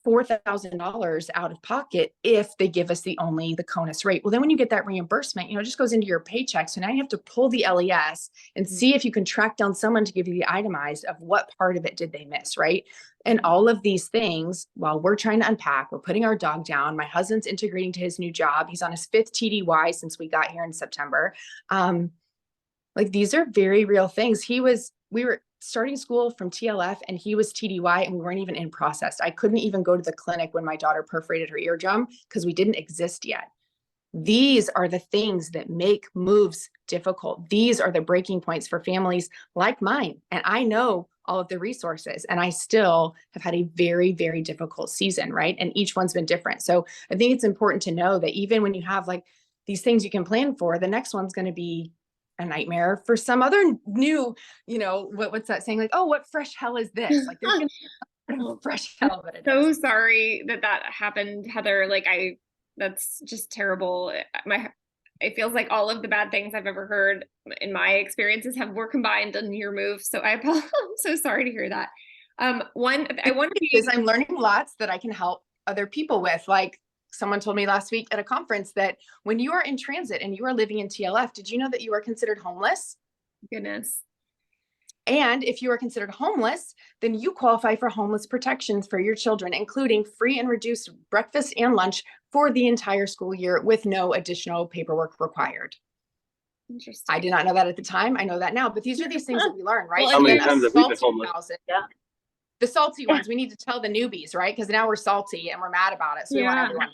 $4,000 out of pocket if they give us the CONUS rate. Well, then when you get that reimbursement, it just goes into your paycheck. So now you have to pull the LES and see if you can track down someone to give you the itemized of what part of it did they miss, right? And all of these things, while we're trying to unpack, we're putting our dog down. My husband's integrating to his new job. He's on his 5th TDY since we got here in September. Like these are very real things. We were starting school from TLF and he was TDY and we weren't even in process. I couldn't even go to the clinic when my daughter perforated her eardrum because we didn't exist yet. These are the things that make moves difficult. These are the breaking points for families like mine. And I know all of the resources, and I still have had a very, very difficult season, right? And each one's been different. So I think it's important to know that even when you have like these things you can plan for, the next one's going to be a nightmare for some other new, what's that saying? Like, oh, what fresh hell is this? Like there's gonna be fresh hell. But so sorry that happened, Heather. Like that's just terrible. It feels like all of the bad things I've ever heard in my experiences were combined in your move. So I'm so sorry to hear that. I want to be, I'm learning lots that I can help other people with. Like someone told me last week at a conference that when you are in transit and you are living in TLF, did you know that you are considered homeless? Goodness. And if you are considered homeless, then you qualify for homeless protections for your children, including free and reduced breakfast and lunch for the entire school year with no additional paperwork required. Interesting. I did not know that at the time. I know that now, but these are these things that we learn, right? How many times have we been homeless? Yeah. The salty ones, we need to tell the newbies, right? Because now we're salty and we're mad about it. So we want everyone.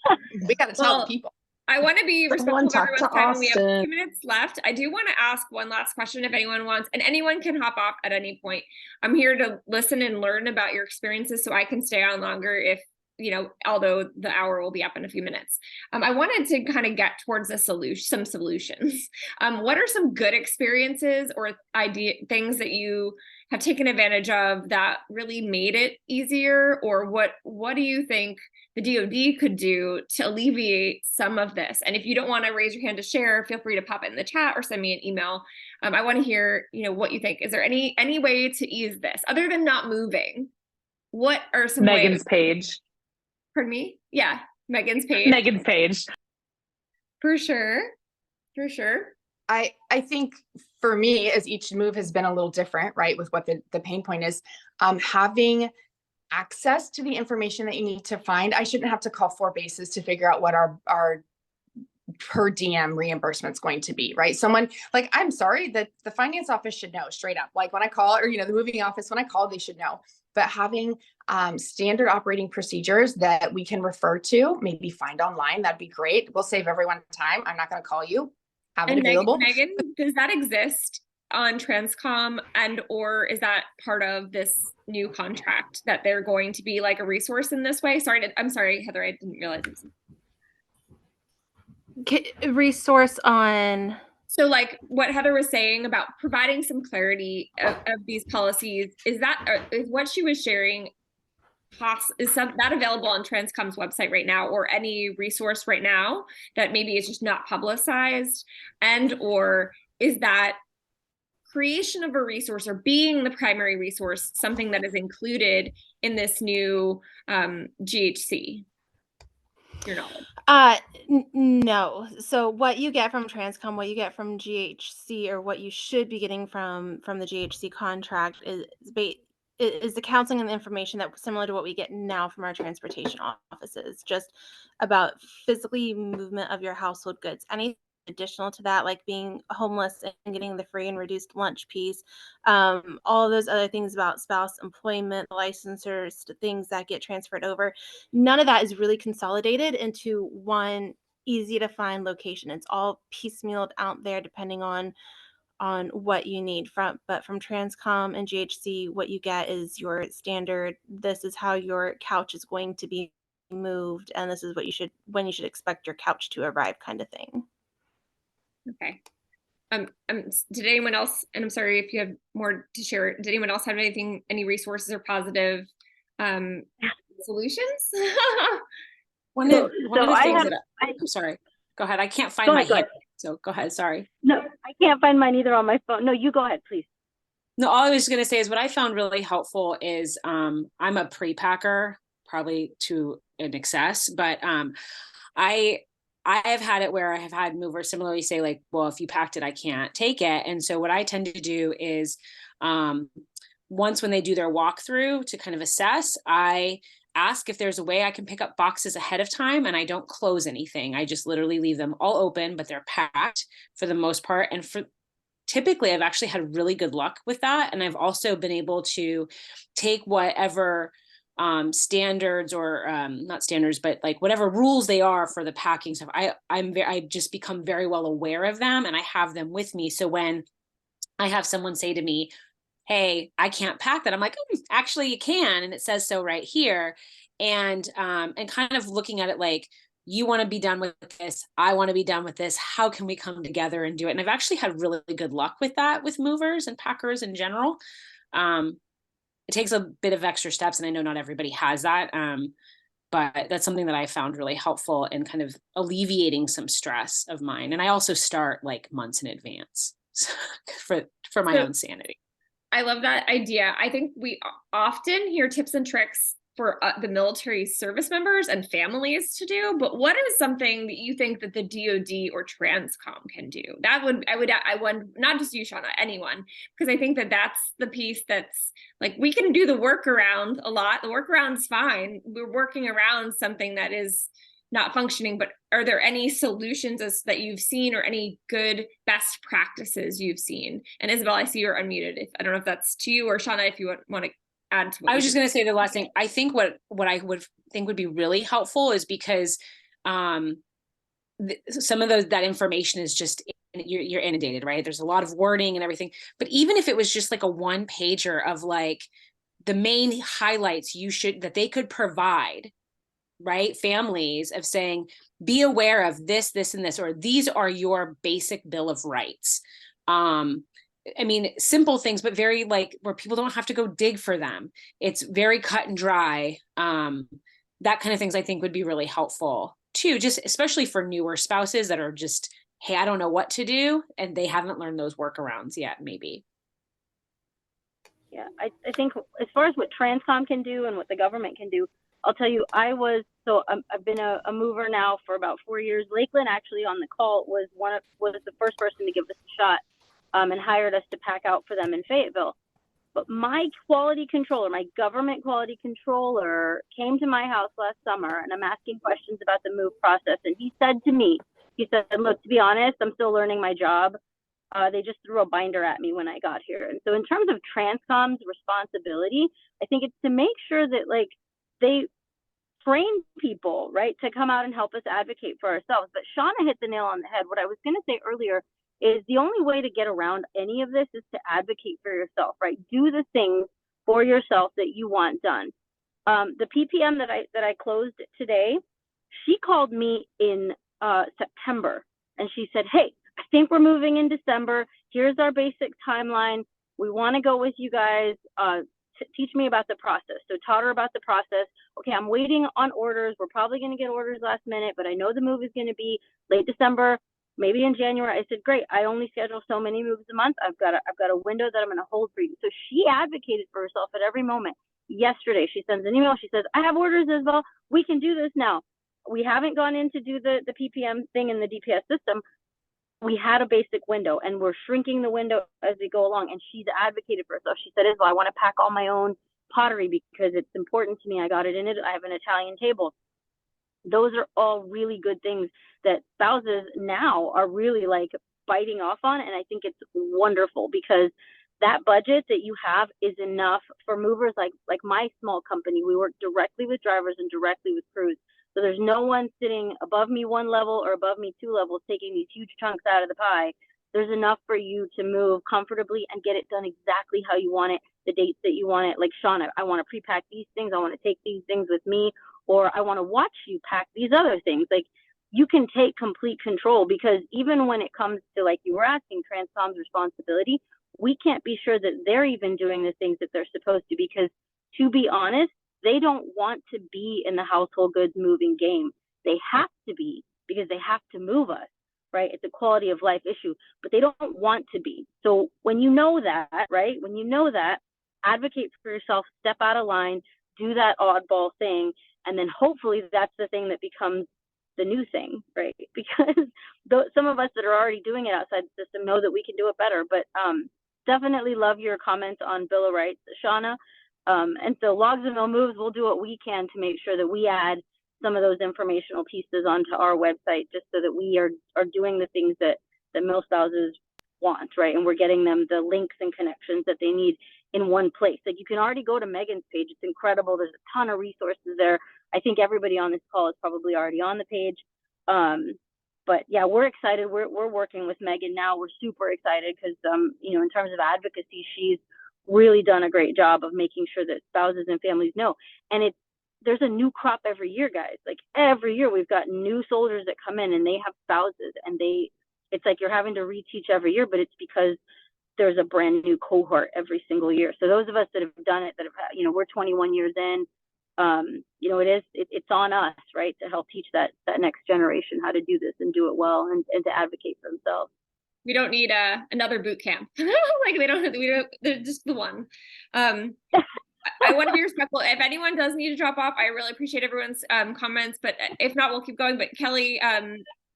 We got to tell the people. I want to be respectful of everyone's time. We have a few Austin. minutes left. I do want to ask one last question if anyone wants, and anyone can hop off at any point. I'm here to listen and learn about your experiences so I can stay on longer if, although the hour will be up in a few minutes. I wanted to kind of get towards some solutions. What are some good experiences or things that you have taken advantage of that really made it easier? Or what do you think the DoD could do to alleviate some of this? And if you don't want to raise your hand to share, feel free to pop it in the chat or send me an email. I want to hear, what you think. Is there any way to ease this other than not moving? What are some Megan's ways? page. Pardon me? Yeah, Megan's page. Megan's page. For sure. I think for me, as each move has been a little different, right, with what the pain point is, having access to the information that you need to find. I shouldn't have to call 4 bases to figure out what our per diem reimbursement's going to be, right? Someone like, I'm sorry, that the finance office should know straight up. Like when I call, or, the moving office, when I call, they should know. But having standard operating procedures that we can refer to, maybe find online, that'd be great. We'll save everyone time. I'm not going to call you. Have it available. Megan, does that exist on Transcom, and or is that part of this new contract that they're going to be like a resource in this way? I'm sorry, Heather, I didn't realize it was resource on. So like what Heather was saying about providing some clarity of these policies, is what she was sharing, is that available on Transcom's website right now, or any resource right now that maybe is just not publicized? And or is that creation of a resource or being the primary resource something that is included in this new GHC? Your knowledge. No. So what you get from Transcom, what you get from GHC, or what you should be getting from the GHC contract is the counseling and the information that similar to what we get now from our transportation offices, just about physically movement of your household goods. Anything additional to that, like being homeless and getting the free and reduced lunch piece, all those other things about spouse employment, licensors, things that get transferred over, none of that is really consolidated into one easy to find location. It's all piecemealed out there depending on what you need but from Transcom and GHC, what you get is your standard, this is how your couch is going to be moved, and this is when you should expect your couch to arrive, kind of thing. Okay. Did anyone else, and I'm sorry if you have more to share, did anyone else have any resources or positive solutions? One of the things I'm sorry, go ahead. I can't find my hand, so go ahead, sorry. No, I can't find mine either on my phone. No, you go ahead, please. No, all I was going to say is what I found really helpful is I'm a pre-packer, probably to an excess, but I have had it where I have had movers similarly say like, well, if you packed it, I can't take it. And so what I tend to do is once when they do their walkthrough to kind of assess, I ask if there's a way I can pick up boxes ahead of time, and I don't close anything. I just literally leave them all open, but they're packed for the most part. And typically I've actually had really good luck with that. And I've also been able to take whatever standards or not standards, but like whatever rules they are for the packing stuff. I just become very well aware of them, and I have them with me. So when I have someone say to me, hey, I can't pack that, I'm like, oh, actually you can. And it says so right here. And kind of looking at it like, you want to be done with this, I want to be done with this. How can we come together and do it? And I've actually had really good luck with that with movers and packers in general. It takes a bit of extra steps, and I know not everybody has that. But that's something that I found really helpful in kind of alleviating some stress of mine. And I also start like months in advance for my own sanity. I love that idea. I think we often hear tips and tricks for the military service members and families to do, but what is something that you think that the DoD or Transcom can do? I would not just you, Shauna, anyone, because I think that that's the piece that's like, we can do the workaround a lot. The workaround's fine. We're working around something that is not functioning, but are there any solutions that you've seen, or any good best practices you've seen? And Isabel, I see you're unmuted. I don't know if that's to you, or Shauna, if you want to add to what I was just going to say the last thing. I think what I would think would be really helpful is because some of that information is just, you're inundated, right? There's a lot of wording and everything. But even if it was just like a one pager of like the main highlights that they could provide, right? Families of saying, be aware of this, this, and this, or these are your basic Bill of Rights. I mean, simple things, but very like where people don't have to go dig for them. It's very cut and dry. That kind of things I think would be really helpful too, just especially for newer spouses that are just, hey, I don't know what to do, and they haven't learned those workarounds yet, maybe. Yeah, I think as far as what Transcom can do and what the government can do, I'll tell you, I've been a mover now for about 4 years. Lakeland actually on the call was the first person to give us a shot and hired us to pack out for them in Fayetteville. But my quality controller, my government quality controller, came to my house last summer, and I'm asking questions about the move process. And he said to me, He said, look, to be honest, I'm still learning my job. They just threw a binder at me when I got here. And so in terms of Transcom's responsibility, I think it's to make sure that like they train people, right, to come out and help us advocate for ourselves. But Shauna hit the nail on the head. What I was going to say earlier is the only way to get around any of this is to advocate for yourself, right? Do the things for yourself that you want done. The PPM that I closed today, she called me in September and she said, hey, I think we're moving in December. Here's our basic timeline. We want to go with you guys. Teach me about the process. So taught her about the process. Okay, I'm waiting on orders. We're probably going to get orders last minute, but I know the move is going to be late December, maybe in January. I said, great. I only schedule so many moves a month. I've got a window that I'm going to hold for you. So she advocated for herself at every moment. Yesterday, she sends an email. She says, I have orders as well. We can do this now. We haven't gone in to do the PPM thing in the DPS system. We had a basic window and we're shrinking the window as we go along. And she's advocated for herself. She said, Isabel, I want to pack all my own pottery because it's important to me. I got it in it. I have an Italian table. Those are all really good things that spouses now are really like biting off on. And I think it's wonderful because that budget that you have is enough for movers like my small company. We work directly with drivers and directly with crews. So there's no one sitting above me one level or above me two levels taking these huge chunks out of the pie. There's enough for you to move comfortably and get it done exactly how you want it, the dates that you want it. Like Shauna, I want to pre-pack these things. I want to take these things with me, or I want to watch you pack these other things. Like you can take complete control because even when it comes to, like you were asking, Transcom's responsibility, we can't be sure that they're even doing the things that they're supposed to, because to be honest, they don't want to be in the household goods moving game. They have to be because they have to move us, right? It's a quality of life issue, but they don't want to be. So when you know that, right? When you know that, advocate for yourself, step out of line, do that oddball thing, and then hopefully that's the thing that becomes the new thing, right? Because some of us that are already doing it outside the system know that we can do it better. But definitely love your comments on Bill of Rights, Shauna. And so Logs and Mill Moves, we'll do what we can to make sure that we add some of those informational pieces onto our website, just so that we are doing the things that mill spouses want, right? And we're getting them the links and connections that they need in one place. Like you can already go to Megan's page. It's incredible. There's a ton of resources there. I think everybody on this call is probably already on the page. But yeah, we're excited. We're working with Megan now. We're super excited because, you know, in terms of advocacy, she's really done a great job of making sure that spouses and families know. And there's a new crop every year, guys. Like every year we've got new soldiers that come in and they have spouses, and it's like you're having to reteach every year, but it's because there's a brand new cohort every single year. So those of us that have done it, that have, you know, we're 21 years in, you know, it's on us, right, to help teach that next generation how to do this and do it well and to advocate for themselves. We don't need another boot camp. Like we don't, they're just the one. I want to be respectful. If anyone does need to drop off, I really appreciate everyone's comments, but if not, we'll keep going. But Kelly,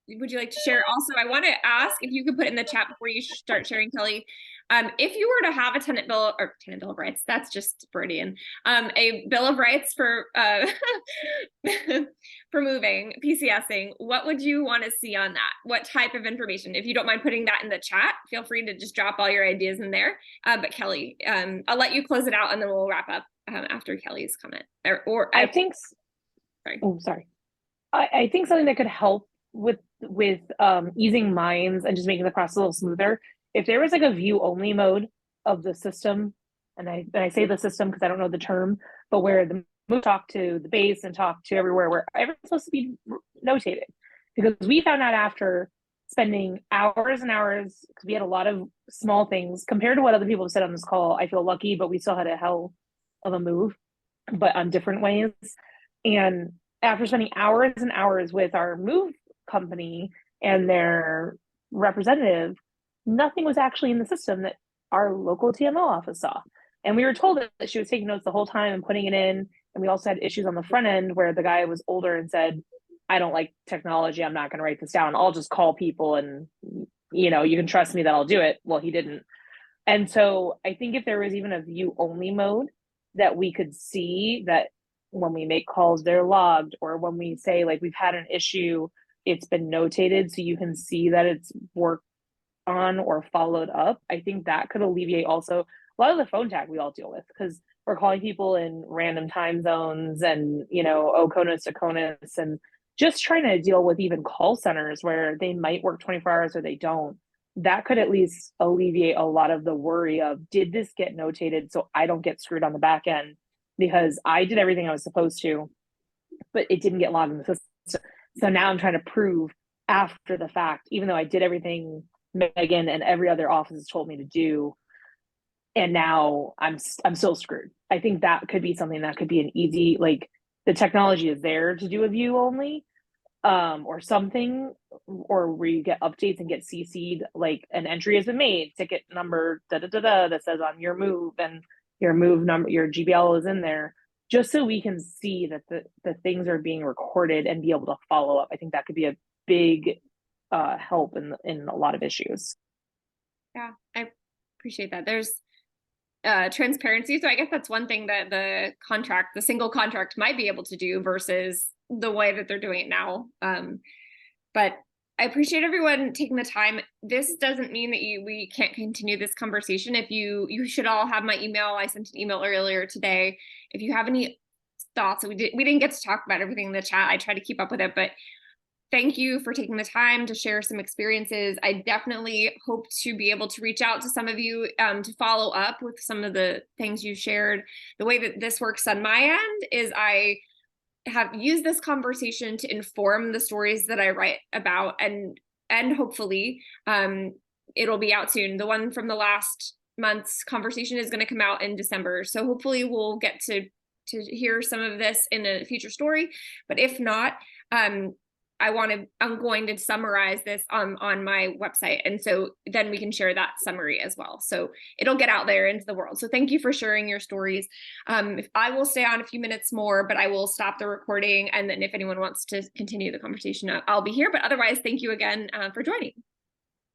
would you like to share? Also, I want to ask if you could put in the chat before you start sharing, Kelly, if you were to have a tenant bill of rights, that's just Freudian, a bill of rights for for moving, PCSing, what would you want to see on that? What type of information? If you don't mind putting that in the chat, feel free to just drop all your ideas in there. But Kelly, I'll let you close it out and then we'll wrap up after Kelly's comment. I think something that could help with easing minds and just making the process a little smoother, if there was like a view only mode of the system, and I say the system because I don't know the term, but where the move talk to the base and talk to everywhere, where everyone's supposed to be notated, because we found out after spending hours and hours, because we had a lot of small things compared to what other people have said on this call. I feel lucky, but we still had a hell of a move, but on different ways. And after spending hours and hours with our move company and their representative, nothing was actually in the system that our local TMO office saw. And we were told that she was taking notes the whole time and putting it in. And we also had issues on the front end where the guy was older and said, I don't like technology. I'm not going to write this down. I'll just call people and, you know, you can trust me that I'll do it. Well, he didn't. And so I think if there was even a view only mode that we could see that when we make calls, they're logged, or when we say like we've had an issue it's been notated so you can see that it's worked on or followed up. I think that could alleviate also a lot of the phone tag we all deal with, because we're calling people in random time zones and, you know, Oconus to Conus, and just trying to deal with even call centers where they might work 24 hours or they don't. That could at least alleviate a lot of the worry of, did this get notated so I don't get screwed on the back end because I did everything I was supposed to, but it didn't get logged in the system. So now I'm trying to prove after the fact, even though I did everything Megan and every other office has told me to do, and now I'm still screwed. I think that could be something that could be an easy, like, the technology is there to do a view only, or something, or where you get updates and get CC'd, like an entry has been made, ticket number that says on your move, and your move number, your GBL is in there, just so we can see that the things are being recorded and be able to follow up. I think that could be a big help in a lot of issues. Yeah, I appreciate that. There's transparency. So I guess that's one thing that the single contract might be able to do versus the way that they're doing it now. But I appreciate everyone taking the time. This doesn't mean that we can't continue this conversation. If you should all have my email. I sent an email earlier today. If you have any thoughts, we didn't get to talk about everything in the chat. I try to keep up with it, but thank you for taking the time to share some experiences. I definitely hope to be able to reach out to some of you to follow up with some of the things you shared. The way that this works on my end is I have used this conversation to inform the stories that I write about, and hopefully it'll be out soon. The one from the last month's conversation is going to come out in December. So hopefully we'll get to hear some of this in a future story. But if not, I'm going to summarize this on my website. And so then we can share that summary as well. So it'll get out there into the world. So thank you for sharing your stories. I will stay on a few minutes more, but I will stop the recording. And then if anyone wants to continue the conversation, I'll be here. But otherwise, thank you again for joining.